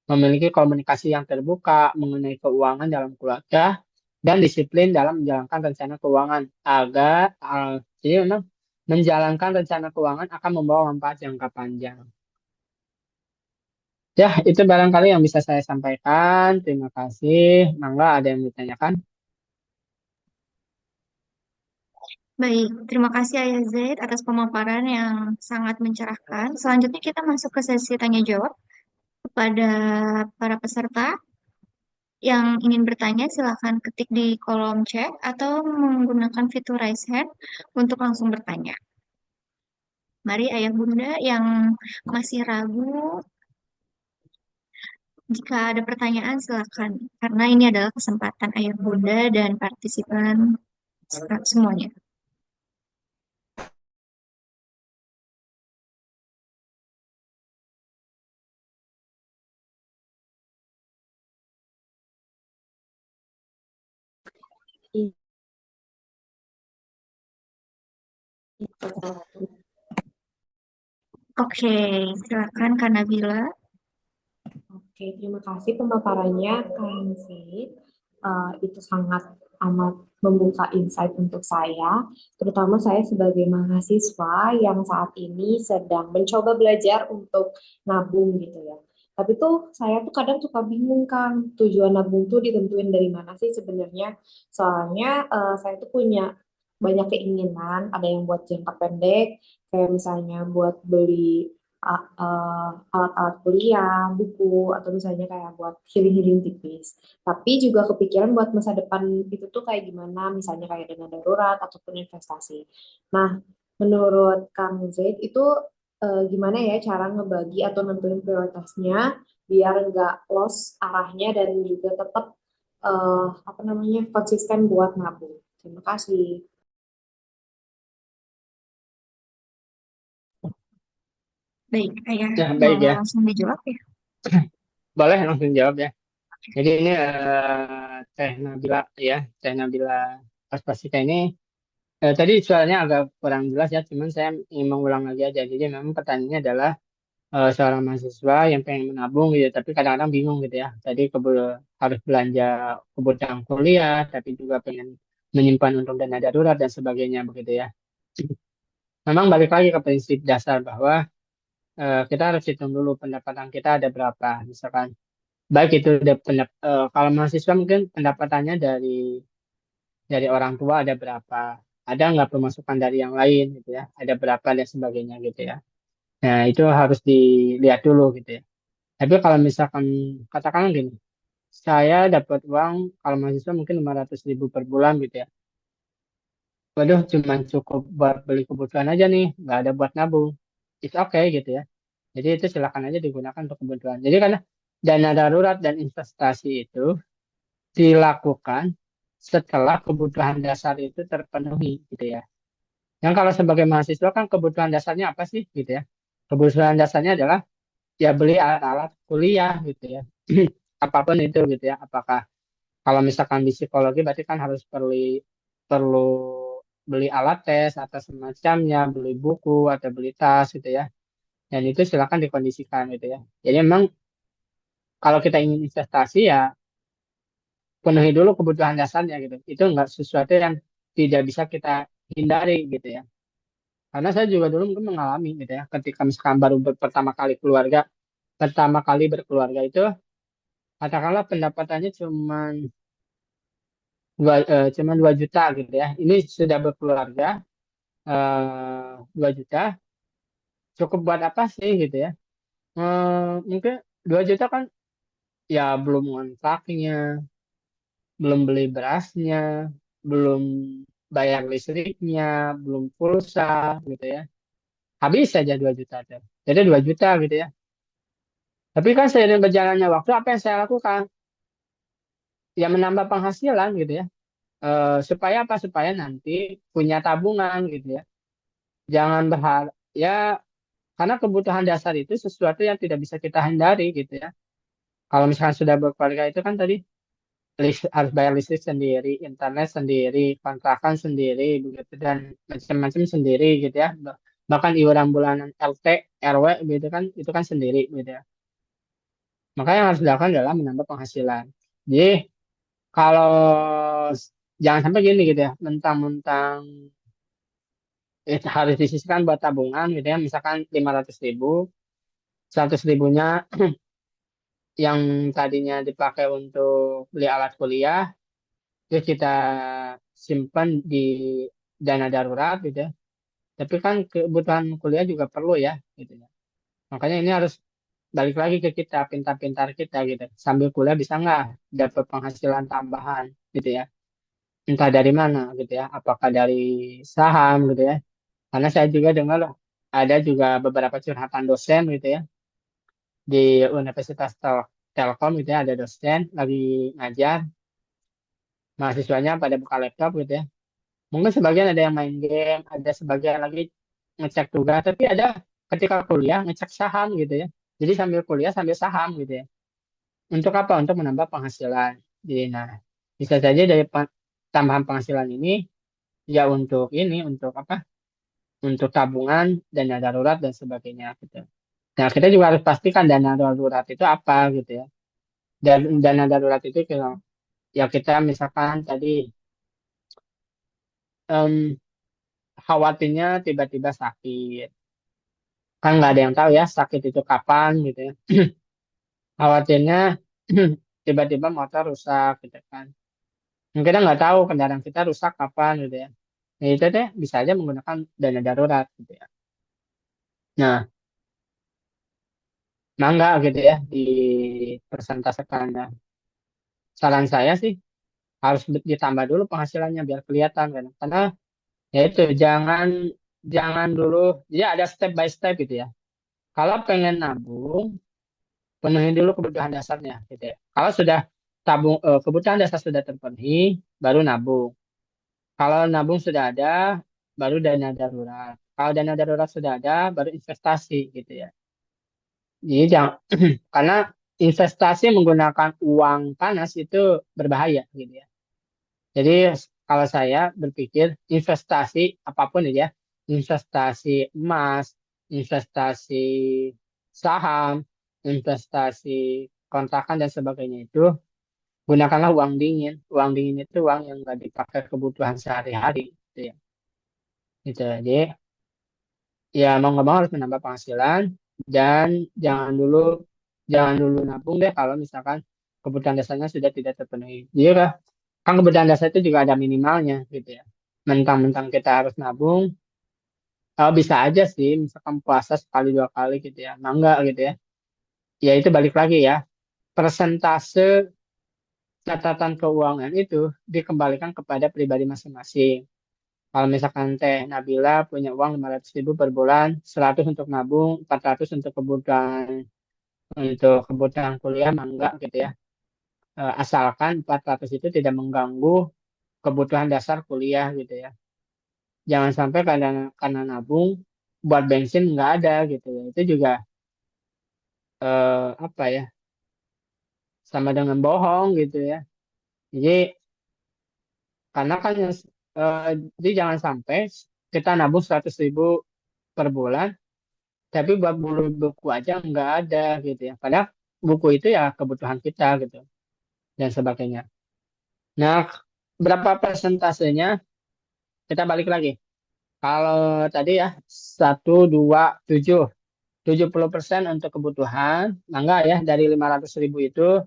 Memiliki komunikasi yang terbuka mengenai keuangan dalam keluarga, dan disiplin dalam menjalankan rencana keuangan agar jadi memang menjalankan rencana keuangan akan membawa manfaat jangka panjang. Ya, itu barangkali yang bisa saya sampaikan. Terima kasih. Mangga ada yang ditanyakan? Baik, terima kasih Ayah Zaid atas pemaparan yang sangat mencerahkan. Selanjutnya kita masuk ke sesi tanya jawab kepada para peserta. Yang ingin bertanya silakan ketik di kolom chat atau menggunakan fitur raise hand untuk langsung bertanya. Mari Ayah Bunda yang masih ragu, jika ada pertanyaan silakan. Karena ini adalah kesempatan Ayah Bunda dan partisipan semuanya. Oke, silakan Kak Nabila. Oke, terima kasih pemaparannya, Kak Zaid. Itu sangat amat membuka insight untuk saya, terutama saya sebagai mahasiswa yang saat ini sedang mencoba belajar untuk nabung gitu ya. Tapi tuh saya tuh kadang suka bingung Kang, tujuan nabung tuh ditentuin dari mana sih sebenarnya? Soalnya saya tuh punya banyak keinginan, ada yang buat jangka pendek, kayak misalnya buat beli alat-alat kuliah, buku, atau misalnya kayak buat healing-healing tipis. Tapi juga kepikiran buat masa depan itu tuh kayak gimana, misalnya kayak dana darurat ataupun investasi. Nah, menurut Kang Zaid itu gimana ya cara ngebagi atau nentuin prioritasnya biar nggak lost arahnya dan juga tetap apa namanya konsisten buat nabung. Terima kasih. Baik, Ayah Ya, mau baik ya. langsung dijawab ya. Boleh langsung jawab ya. Jadi ini Teh Nabila ya, Teh Nabila Pas Pasika ini Tadi soalnya agak kurang jelas ya, cuman saya ingin mengulang lagi aja. Jadi memang pertanyaannya adalah seorang mahasiswa yang pengen menabung gitu, tapi kadang-kadang bingung gitu ya. Tadi harus belanja kebutuhan kuliah, tapi juga pengen menyimpan untuk dana darurat dan sebagainya begitu ya. Memang balik lagi ke prinsip dasar bahwa kita harus hitung dulu pendapatan kita ada berapa. Misalkan baik itu kalau mahasiswa mungkin pendapatannya dari orang tua ada berapa, ada nggak pemasukan dari yang lain gitu ya, ada berapa dan sebagainya gitu ya. Nah itu harus dilihat dulu gitu ya. Tapi kalau misalkan katakanlah gini, saya dapat uang kalau mahasiswa mungkin 500.000 per bulan gitu ya. Waduh, cuman cukup buat beli kebutuhan aja nih, nggak ada buat nabung. It's okay gitu ya. Jadi itu silakan aja digunakan untuk kebutuhan. Jadi karena dana darurat dan investasi itu dilakukan setelah kebutuhan dasar itu terpenuhi gitu ya. Yang kalau sebagai mahasiswa kan kebutuhan dasarnya apa sih gitu ya? Kebutuhan dasarnya adalah ya beli alat-alat kuliah gitu ya. Apapun itu gitu ya. Apakah kalau misalkan di psikologi berarti kan harus perlu beli alat tes atau semacamnya, beli buku atau beli tas gitu ya. Dan itu silakan dikondisikan gitu ya. Jadi memang kalau kita ingin investasi ya penuhi dulu kebutuhan dasarnya gitu. Itu enggak sesuatu yang tidak bisa kita hindari gitu ya. Karena saya juga dulu mungkin mengalami gitu ya, ketika misalkan pertama kali berkeluarga itu, katakanlah pendapatannya cuma 2 juta gitu ya. Ini sudah berkeluarga 2 juta, cukup buat apa sih gitu ya? Mungkin 2 juta kan ya belum kontraknya, belum beli berasnya, belum bayar listriknya, belum pulsa gitu ya. Habis saja 2 juta tuh. Jadi 2 juta gitu ya. Tapi kan seiring berjalannya waktu apa yang saya lakukan? Ya menambah penghasilan gitu ya. Supaya apa? Supaya nanti punya tabungan gitu ya. Jangan berharap ya karena kebutuhan dasar itu sesuatu yang tidak bisa kita hindari gitu ya. Kalau misalkan sudah berkeluarga itu kan tadi harus bayar listrik sendiri, internet sendiri, kontrakan sendiri, begitu dan macam-macam sendiri gitu ya. Bahkan iuran bulanan LT, RW gitu kan itu kan sendiri gitu ya. Maka yang harus dilakukan adalah menambah penghasilan. Jadi kalau jangan sampai gini gitu ya, mentang-mentang itu harus disisihkan buat tabungan gitu ya, misalkan 500.000, 100.000-nya yang tadinya dipakai untuk beli alat kuliah, itu kita simpan di dana darurat gitu ya. Tapi kan kebutuhan kuliah juga perlu ya gitu ya. Makanya ini harus balik lagi ke kita, pintar-pintar kita gitu. Sambil kuliah bisa nggak dapat penghasilan tambahan gitu ya. Entah dari mana gitu ya. Apakah dari saham gitu ya. Karena saya juga dengar ada juga beberapa curhatan dosen gitu ya. Di Universitas Telkom gitu ya. Ada dosen lagi ngajar. Mahasiswanya pada buka laptop gitu ya. Mungkin sebagian ada yang main game. Ada sebagian lagi ngecek tugas. Tapi ada ketika kuliah ngecek saham gitu ya. Jadi sambil kuliah sambil saham gitu ya. Untuk apa? Untuk menambah penghasilan. Jadi nah bisa saja dari tambahan penghasilan ini ya untuk apa? Untuk tabungan, dana darurat dan sebagainya gitu. Nah, kita juga harus pastikan dana darurat itu apa gitu ya. Dan dana darurat itu kalau ya kita misalkan tadi em, khawatirnya tiba-tiba sakit. Kan nggak ada yang tahu ya sakit itu kapan gitu ya. Khawatirnya tiba-tiba motor rusak gitu kan. Mungkin kita nggak tahu kendaraan kita rusak kapan gitu ya. Nah, itu deh bisa aja menggunakan dana darurat gitu ya. Nah, mangga gitu ya dipersentasekan. Nah, saran saya sih harus ditambah dulu penghasilannya biar kelihatan kan. Karena ya itu jangan dulu jadi ada step by step gitu ya. Kalau pengen nabung, penuhi dulu kebutuhan dasarnya gitu ya. Kalau sudah kebutuhan dasar sudah terpenuhi, baru nabung. Kalau nabung sudah ada, baru dana darurat. Kalau dana darurat sudah ada, baru investasi gitu ya. Jadi jangan karena investasi menggunakan uang panas itu berbahaya gitu ya. Jadi kalau saya berpikir investasi apapun ya, investasi emas, investasi saham, investasi kontrakan dan sebagainya itu gunakanlah uang dingin. Uang dingin itu uang yang nggak dipakai kebutuhan sehari-hari, gitu ya. Gitu. Jadi ya mau nggak mau harus menambah penghasilan dan jangan dulu nabung deh kalau misalkan kebutuhan dasarnya sudah tidak terpenuhi. Jadi kan kebutuhan dasar itu juga ada minimalnya gitu ya. Mentang-mentang kita harus nabung, bisa aja sih misalkan puasa sekali dua kali gitu ya. Nah, enggak gitu ya. Ya itu balik lagi ya. Persentase catatan keuangan itu dikembalikan kepada pribadi masing-masing. Kalau misalkan Teh Nabila punya uang 500.000 per bulan, 100 untuk nabung, 400 untuk kebutuhan kuliah, mah enggak gitu ya. Asalkan 400 itu tidak mengganggu kebutuhan dasar kuliah gitu ya. Jangan sampai karena nabung buat bensin nggak ada gitu ya. Itu juga apa ya, sama dengan bohong gitu ya. Jadi karena kan eh, jadi jangan sampai kita nabung 100.000 per bulan, tapi buat beli buku aja nggak ada gitu ya. Padahal buku itu ya kebutuhan kita gitu dan sebagainya. Nah, berapa persentasenya? Kita balik lagi. Kalau tadi ya 1, 2, 7, 70% untuk kebutuhan. Nah, enggak ya, dari 500.000 itu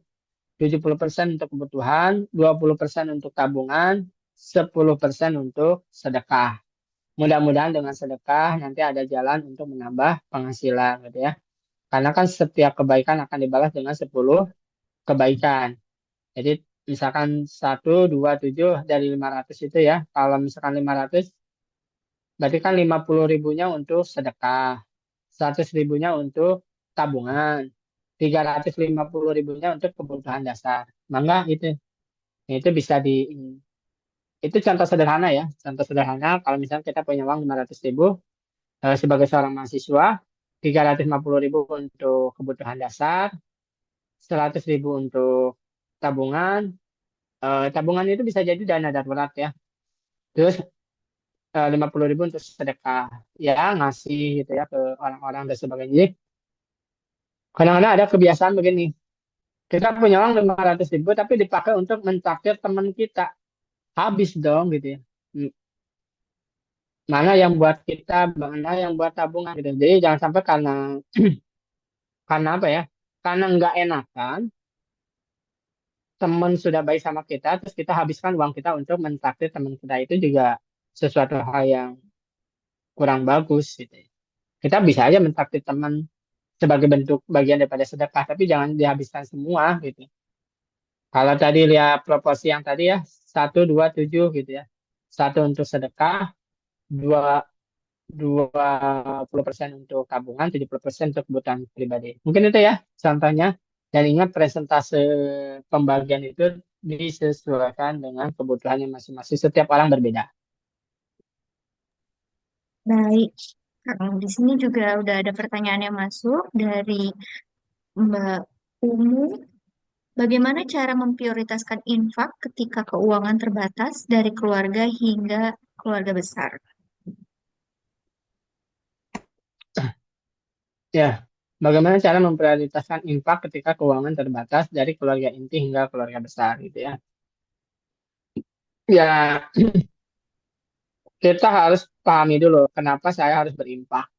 70% untuk kebutuhan, 20% untuk tabungan, 10% untuk sedekah. Mudah-mudahan dengan sedekah nanti ada jalan untuk menambah penghasilan gitu ya. Karena kan setiap kebaikan akan dibalas dengan 10 kebaikan. Jadi misalkan 1, 2, 7 dari 500 itu ya. Kalau misalkan 500 berarti kan 50 ribunya untuk sedekah. 100 ribunya untuk tabungan. 350 ribunya untuk kebutuhan dasar. Mangga itu. Itu bisa itu contoh sederhana ya. Contoh sederhana kalau misalnya kita punya uang 500 ribu sebagai seorang mahasiswa, 350 ribu untuk kebutuhan dasar, 100 ribu untuk tabungan. Tabungan itu bisa jadi dana darurat ya. Terus 50 ribu untuk sedekah. Ya ngasih gitu ya ke orang-orang dan sebagainya. Jadi kadang-kadang ada kebiasaan begini. Kita punya uang 500 ribu tapi dipakai untuk mentraktir teman kita. Habis dong gitu ya. Hmm, Mana yang buat kita, mana yang buat tabungan gitu. Jadi jangan sampai karena apa ya? Karena nggak enakan, teman sudah baik sama kita, terus kita habiskan uang kita untuk mentraktir teman kita itu juga sesuatu hal yang kurang bagus gitu ya. Kita bisa aja mentraktir teman sebagai bentuk bagian daripada sedekah, tapi jangan dihabiskan semua gitu. Kalau tadi lihat proporsi yang tadi ya, 1, 2, 7 gitu ya. Satu untuk sedekah, dua 20% untuk tabungan, 70% untuk kebutuhan pribadi. Mungkin itu ya contohnya. Dan ingat presentase pembagian itu disesuaikan dengan kebutuhannya masing-masing. Setiap orang berbeda. Baik. Di sini juga udah ada pertanyaan yang masuk dari Mbak Umu. Bagaimana cara memprioritaskan infak ketika keuangan terbatas dari keluarga hingga keluarga besar? Ya, bagaimana cara memprioritaskan infak ketika keuangan terbatas dari keluarga inti hingga keluarga besar gitu ya. Ya, kita harus pahami dulu kenapa saya harus berinfak.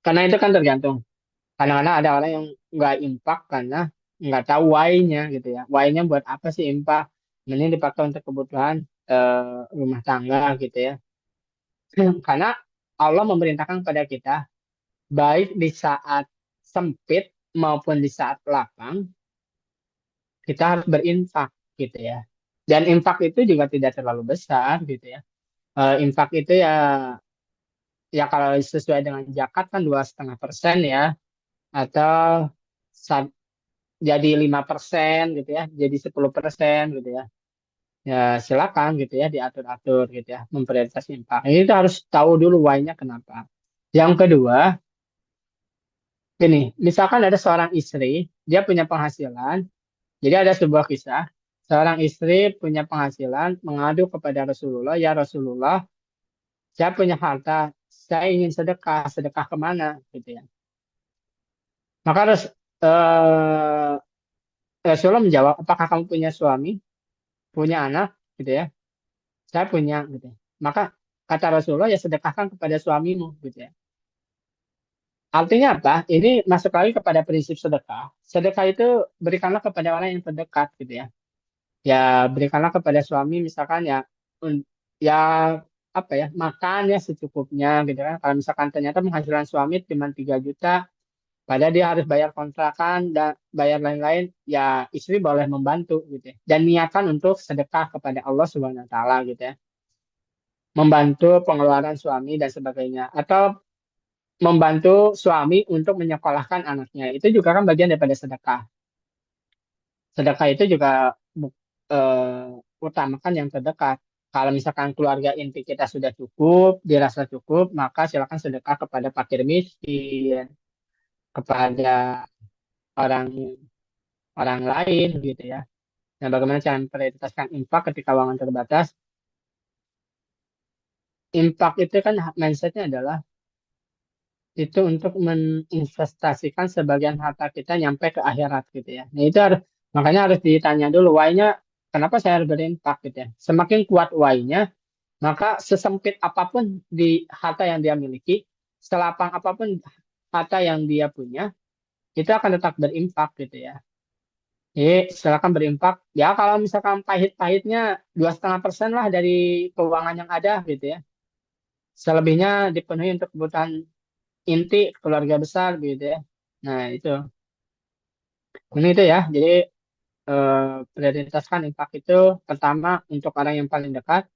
Karena itu kan tergantung. Kadang-kadang ada orang yang nggak infak karena nggak tahu why-nya gitu ya. Why-nya buat apa sih infak? Ini dipakai untuk kebutuhan rumah tangga gitu ya. Karena Allah memerintahkan kepada kita, baik di saat sempit maupun di saat lapang, kita harus berinfak gitu ya. Dan infak itu juga tidak terlalu besar gitu ya. Infak itu ya kalau sesuai dengan zakat kan 2,5% ya, atau sa- jadi 5% gitu ya, jadi 10% gitu ya. Ya silakan gitu ya diatur-atur gitu ya, memprioritaskan infak. Ini kita harus tahu dulu why-nya kenapa. Yang kedua, ini misalkan ada seorang istri, dia punya penghasilan, jadi ada sebuah kisah, seorang istri punya penghasilan mengadu kepada Rasulullah, ya Rasulullah, saya punya harta, saya ingin sedekah, sedekah kemana, gitu ya. Maka eh, Rasulullah menjawab, apakah kamu punya suami, punya anak, gitu ya? Saya punya, gitu ya. Maka kata Rasulullah, ya sedekahkan kepada suamimu, gitu ya. Artinya apa? Ini masuk lagi kepada prinsip sedekah. Sedekah itu berikanlah kepada orang yang terdekat, gitu ya. Ya berikanlah kepada suami, misalkan ya, ya apa ya, makan ya secukupnya, gitu kan. Kalau misalkan ternyata penghasilan suami cuma 3 juta, padahal dia harus bayar kontrakan dan bayar lain-lain, ya istri boleh membantu gitu ya. Dan niatkan untuk sedekah kepada Allah Subhanahu wa taala gitu ya. Membantu pengeluaran suami dan sebagainya atau membantu suami untuk menyekolahkan anaknya. Itu juga kan bagian daripada sedekah. Sedekah itu juga utamakan yang terdekat. Kalau misalkan keluarga inti kita sudah cukup, dirasa cukup, maka silakan sedekah kepada fakir miskin, kepada orang orang lain gitu ya. Nah, bagaimana cara memprioritaskan infak ketika keuangan terbatas? Infak itu kan mindsetnya adalah itu untuk meninvestasikan sebagian harta kita nyampe ke akhirat gitu ya. Nah, itu harus makanya harus ditanya dulu why-nya kenapa saya harus berinfak gitu ya. Semakin kuat why-nya, maka sesempit apapun di harta yang dia miliki, selapang apapun harta yang dia punya, itu akan tetap berinfak gitu ya. Jadi silakan berinfak. Ya kalau misalkan pahit-pahitnya 2,5% lah dari keuangan yang ada gitu ya. Selebihnya dipenuhi untuk kebutuhan inti keluarga besar gitu ya. Nah itu, itu ya. Jadi eh, prioritaskan infak itu pertama untuk orang yang paling dekat.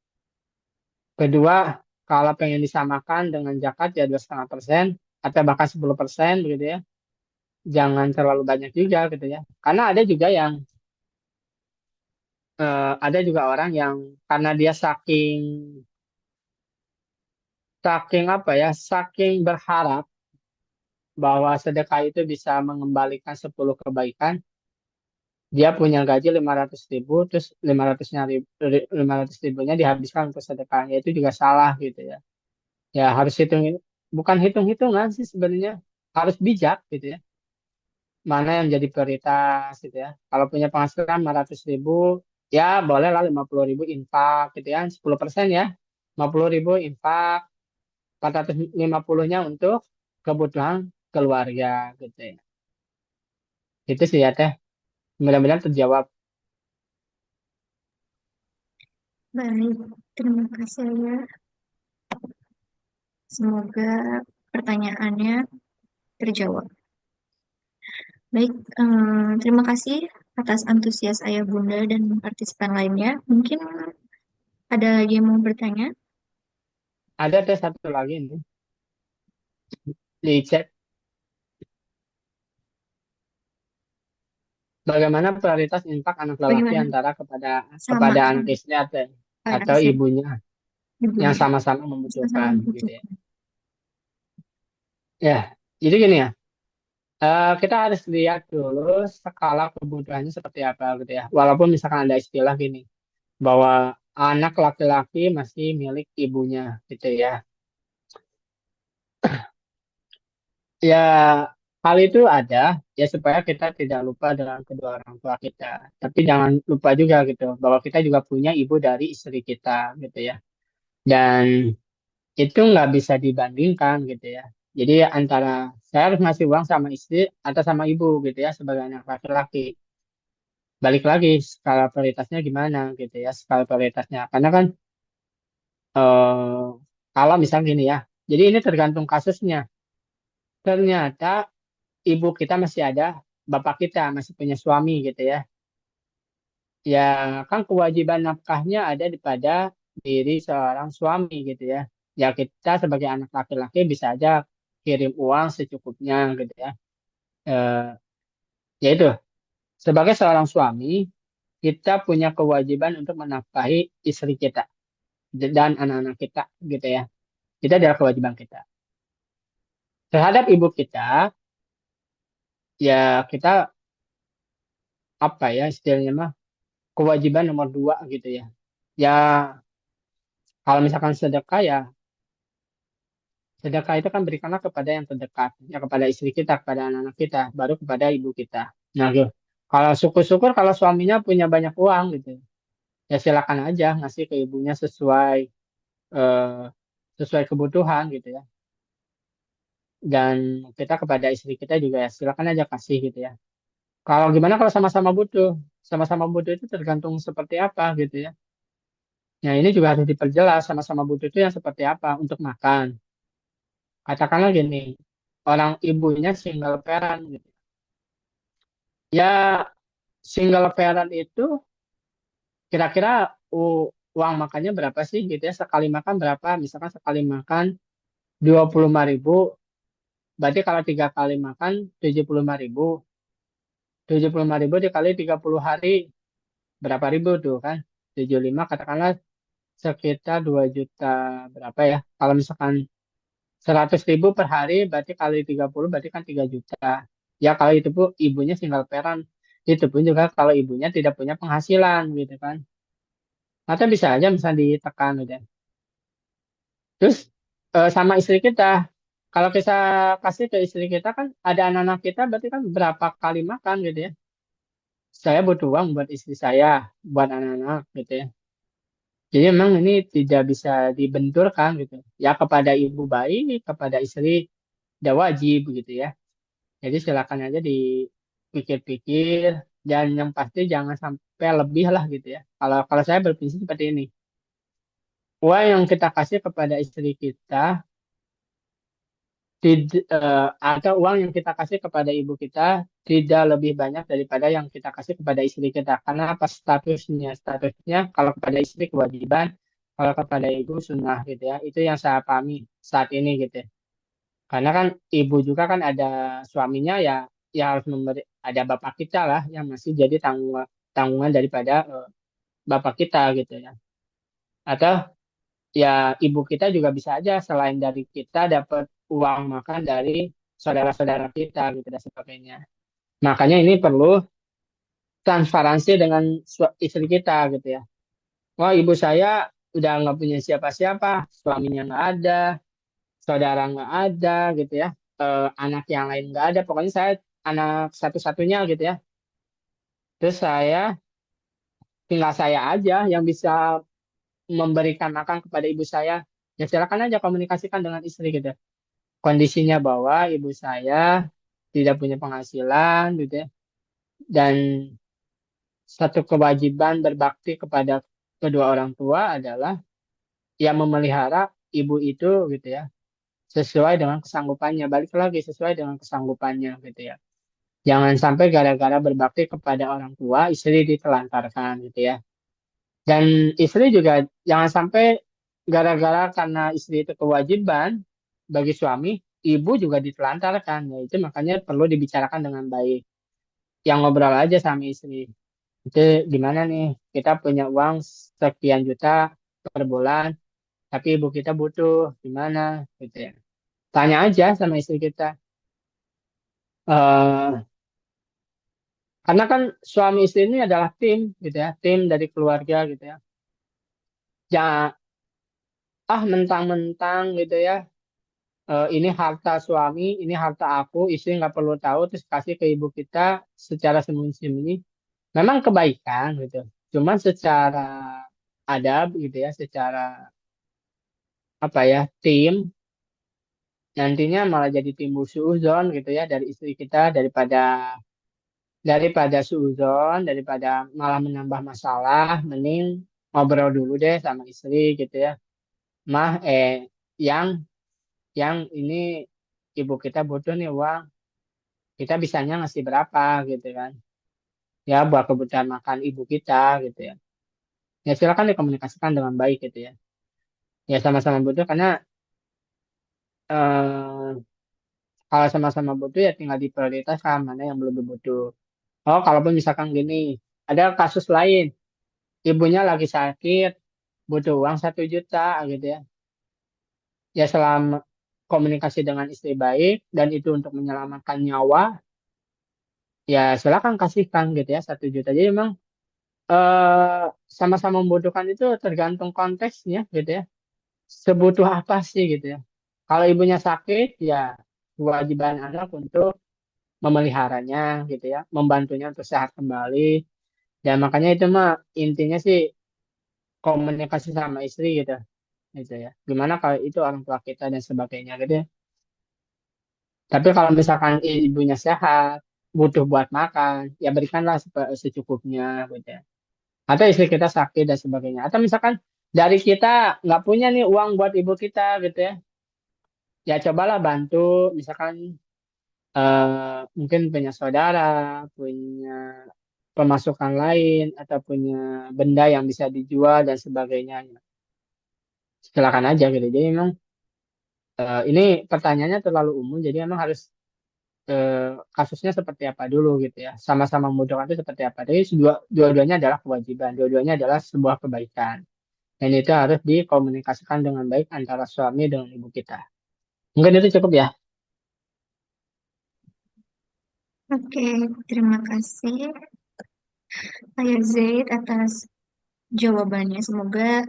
Kedua, kalau pengen disamakan dengan zakat ya 2,5% atau bahkan 10% begitu ya. Jangan terlalu banyak juga gitu ya. Karena ada juga orang yang karena dia saking saking apa ya, saking berharap bahwa sedekah itu bisa mengembalikan 10 kebaikan, dia punya gaji 500.000, terus 500 ribunya dihabiskan untuk sedekah, ya itu juga salah gitu ya. Ya harus bukan hitung-hitungan sih sebenarnya, harus bijak gitu ya. Mana yang jadi prioritas gitu ya. Kalau punya penghasilan 500.000, ya bolehlah 50.000 infak gitu ya, 10% ya. 50.000 infak, 450-nya untuk kebutuhan keluarga gitu ya. Itu sih ya teh. Mudah-mudahan terjawab. Baik, terima kasih ya. Semoga pertanyaannya terjawab. Baik, terima kasih atas antusias Ayah Bunda dan partisipan lainnya. Mungkin ada lagi yang mau bertanya? Ada teh satu lagi nih di chat. Bagaimana prioritas infak anak lelaki Bagaimana? antara Sama, kepada anak sama. istri Anak atau istri, ibunya yang ibunya. sama-sama Sama-sama membutuhkan gitu ya. membutuhkan. Ya, jadi gini ya. Kita harus lihat dulu skala kebutuhannya seperti apa gitu ya. Walaupun misalkan ada istilah gini bahwa anak laki-laki masih milik ibunya gitu ya. Ya, hal itu ada ya supaya kita tidak lupa dengan kedua orang tua kita. Tapi jangan lupa juga gitu bahwa kita juga punya ibu dari istri kita gitu ya. Dan itu nggak bisa dibandingkan gitu ya. Jadi antara saya harus ngasih uang sama istri atau sama ibu gitu ya sebagai anak laki-laki. Balik lagi skala prioritasnya gimana gitu ya skala prioritasnya. Karena kan eh, kalau misalnya gini ya. Jadi ini tergantung kasusnya. Ternyata ibu kita masih ada, bapak kita masih punya suami gitu ya. Ya kan kewajiban nafkahnya ada pada diri seorang suami gitu ya. Ya kita sebagai anak laki-laki bisa aja kirim uang secukupnya gitu ya. Eh, ya itu sebagai seorang suami kita punya kewajiban untuk menafkahi istri kita dan anak-anak kita gitu ya. Itu adalah kewajiban kita. Terhadap ibu kita ya kita apa ya istilahnya mah kewajiban nomor dua gitu ya. Ya kalau misalkan sedekah ya sedekah itu kan berikanlah kepada yang terdekat, ya kepada istri kita, kepada anak-anak kita, baru kepada ibu kita. Nah, gitu. Kalau syukur-syukur kalau suaminya punya banyak uang gitu, ya silakan aja ngasih ke ibunya eh, sesuai kebutuhan gitu ya. Dan kita kepada istri kita juga ya silakan aja kasih gitu ya. Kalau gimana kalau sama-sama butuh? Sama-sama butuh itu tergantung seperti apa gitu ya. Nah, ini juga harus diperjelas sama-sama butuh itu yang seperti apa untuk makan. Katakanlah gini, orang ibunya single parent gitu. Ya, single parent itu kira-kira uang makannya berapa sih gitu ya? Sekali makan berapa? Misalkan sekali makan 25.000, berarti kalau 3 kali makan 75.000. 75.000 dikali 30 hari, berapa ribu tuh kan? 75 katakanlah sekitar 2 juta berapa ya? Kalau misalkan 100.000 per hari, berarti kali 30 berarti kan 3 juta. Ya kalau itu pun ibunya single parent, itu pun juga kalau ibunya tidak punya penghasilan gitu kan. Atau bisa aja misalnya ditekan gitu ya. Terus sama istri kita, kalau kita kasih ke istri kita kan ada anak-anak kita berarti kan berapa kali makan gitu ya. Saya butuh uang buat istri saya, buat anak-anak gitu ya. Jadi memang ini tidak bisa dibenturkan gitu. Ya kepada ibu baik, kepada istri tidak wajib gitu ya. Jadi silakan aja dipikir-pikir dan yang pasti jangan sampai lebih lah gitu ya. Kalau kalau saya berprinsip seperti ini. Uang yang kita kasih kepada istri kita atau uang yang kita kasih kepada ibu kita tidak lebih banyak daripada yang kita kasih kepada istri kita. Karena apa statusnya? Statusnya kalau kepada istri kewajiban, kalau kepada ibu sunnah gitu ya. Itu yang saya pahami saat ini gitu ya. Karena kan ibu juga kan ada suaminya ya, ya harus memberi ada bapak kita lah yang masih jadi tanggungan daripada bapak kita gitu ya. Atau ya ibu kita juga bisa aja selain dari kita dapat uang makan dari saudara-saudara kita gitu dan sebagainya. Makanya ini perlu transparansi dengan istri kita gitu ya. Wah ibu saya udah nggak punya siapa-siapa, suaminya nggak ada, saudara nggak ada gitu ya, anak yang lain nggak ada, pokoknya saya anak satu-satunya gitu ya. Terus tinggal saya aja yang bisa memberikan makan kepada ibu saya. Ya silakan aja komunikasikan dengan istri gitu. Kondisinya bahwa ibu saya tidak punya penghasilan gitu ya. Dan satu kewajiban berbakti kepada kedua orang tua adalah yang memelihara ibu itu gitu ya. Sesuai dengan kesanggupannya. Balik lagi sesuai dengan kesanggupannya gitu ya. Jangan sampai gara-gara berbakti kepada orang tua, istri ditelantarkan gitu ya. Dan istri juga jangan sampai gara-gara karena istri itu kewajiban bagi suami, ibu juga ditelantarkan. Ya, itu makanya perlu dibicarakan dengan baik. Yang ngobrol aja sama istri. Itu gimana nih? Kita punya uang sekian juta per bulan, tapi ibu kita butuh gimana gitu ya. Tanya aja sama istri kita. eh karena kan suami istri ini adalah tim gitu ya, tim dari keluarga gitu ya. Jangan mentang-mentang gitu ya. Ini harta suami, ini harta aku, istri nggak perlu tahu, terus kasih ke ibu kita secara sembunyi-sembunyi. Memang kebaikan gitu. Cuman secara adab gitu ya, secara apa ya, tim nantinya malah jadi timbul suuzon gitu ya dari istri kita daripada suuzon, daripada malah menambah masalah, mending ngobrol dulu deh sama istri gitu ya. Mah yang yang ini ibu kita butuh nih uang, kita bisanya ngasih berapa gitu kan. Ya buat kebutuhan makan ibu kita gitu ya. Ya silakan dikomunikasikan dengan baik gitu ya. Ya sama-sama butuh karena eh, kalau sama-sama butuh ya tinggal diprioritaskan mana yang belum butuh. Oh, kalaupun misalkan gini, ada kasus lain, ibunya lagi sakit, butuh uang 1 juta gitu ya. Ya selama komunikasi dengan istri baik dan itu untuk menyelamatkan nyawa, ya silakan kasihkan gitu ya 1 juta. Jadi memang eh, sama-sama membutuhkan itu tergantung konteksnya gitu ya. Sebutuh apa sih gitu ya. Kalau ibunya sakit, ya kewajiban anak untuk memeliharanya gitu ya, membantunya untuk sehat kembali. Dan makanya itu mah intinya sih komunikasi sama istri gitu ya. Gimana kalau itu orang tua kita dan sebagainya gitu ya. Tapi kalau misalkan ibunya sehat, butuh buat makan, ya berikanlah secukupnya gitu ya. Atau istri kita sakit dan sebagainya. Atau misalkan dari kita nggak punya nih uang buat ibu kita gitu ya. Ya cobalah bantu, misalkan mungkin punya saudara, punya pemasukan lain, atau punya benda yang bisa dijual dan sebagainya. Silakan aja gitu. Jadi memang ini pertanyaannya terlalu umum, jadi memang harus eh, kasusnya seperti apa dulu gitu ya. Sama-sama membutuhkan itu seperti apa. Jadi dua-duanya adalah kewajiban, dua-duanya adalah sebuah kebaikan. Dan itu harus dikomunikasikan dengan baik antara suami dengan ibu kita. Mungkin itu cukup ya. Oke, terima kasih Ayah Zaid atas jawabannya. Semoga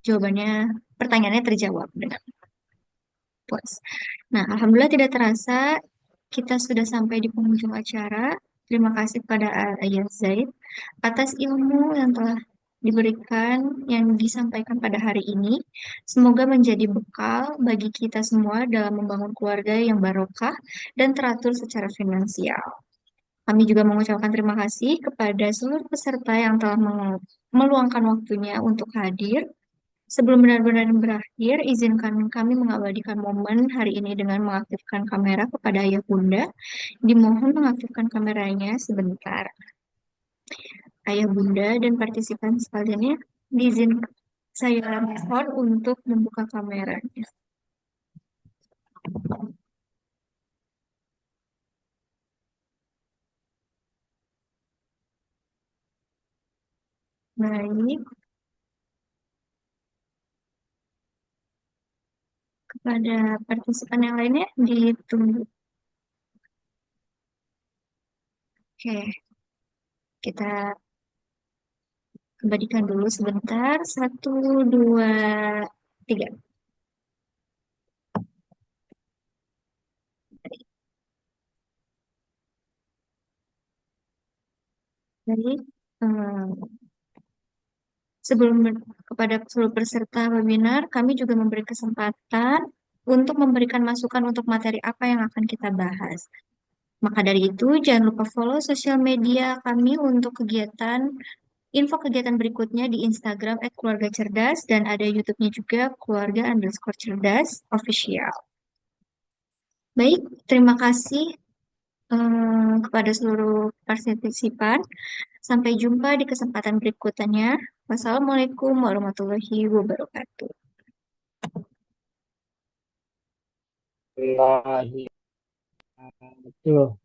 jawabannya, pertanyaannya terjawab dengan puas. Nah, alhamdulillah tidak terasa kita sudah sampai di penghujung acara. Terima kasih kepada Ayah Zaid atas ilmu yang telah diberikan, yang disampaikan pada hari ini. Semoga menjadi bekal bagi kita semua dalam membangun keluarga yang barokah dan teratur secara finansial. Kami juga mengucapkan terima kasih kepada seluruh peserta yang telah meluangkan waktunya untuk hadir. Sebelum benar-benar berakhir, izinkan kami mengabadikan momen hari ini dengan mengaktifkan kamera kepada Ayah Bunda. Dimohon mengaktifkan kameranya sebentar. Ayah Bunda dan partisipan sekalian, diizinkan saya mohon untuk membuka kameranya. Baik, kepada partisipan yang lainnya ditunggu. Oke, kita abadikan dulu sebentar. Satu, dua, tiga. Baik, sebelum kepada seluruh peserta webinar, kami juga memberi kesempatan untuk memberikan masukan untuk materi apa yang akan kita bahas. Maka dari itu, jangan lupa follow sosial media kami untuk info kegiatan berikutnya di Instagram @keluargacerdas dan ada YouTube-nya juga keluarga_cerdas official. Baik, terima kasih kepada seluruh partisipan. Sampai jumpa di kesempatan berikutnya. Wassalamualaikum warahmatullahi wabarakatuh. Wallahi. Betul.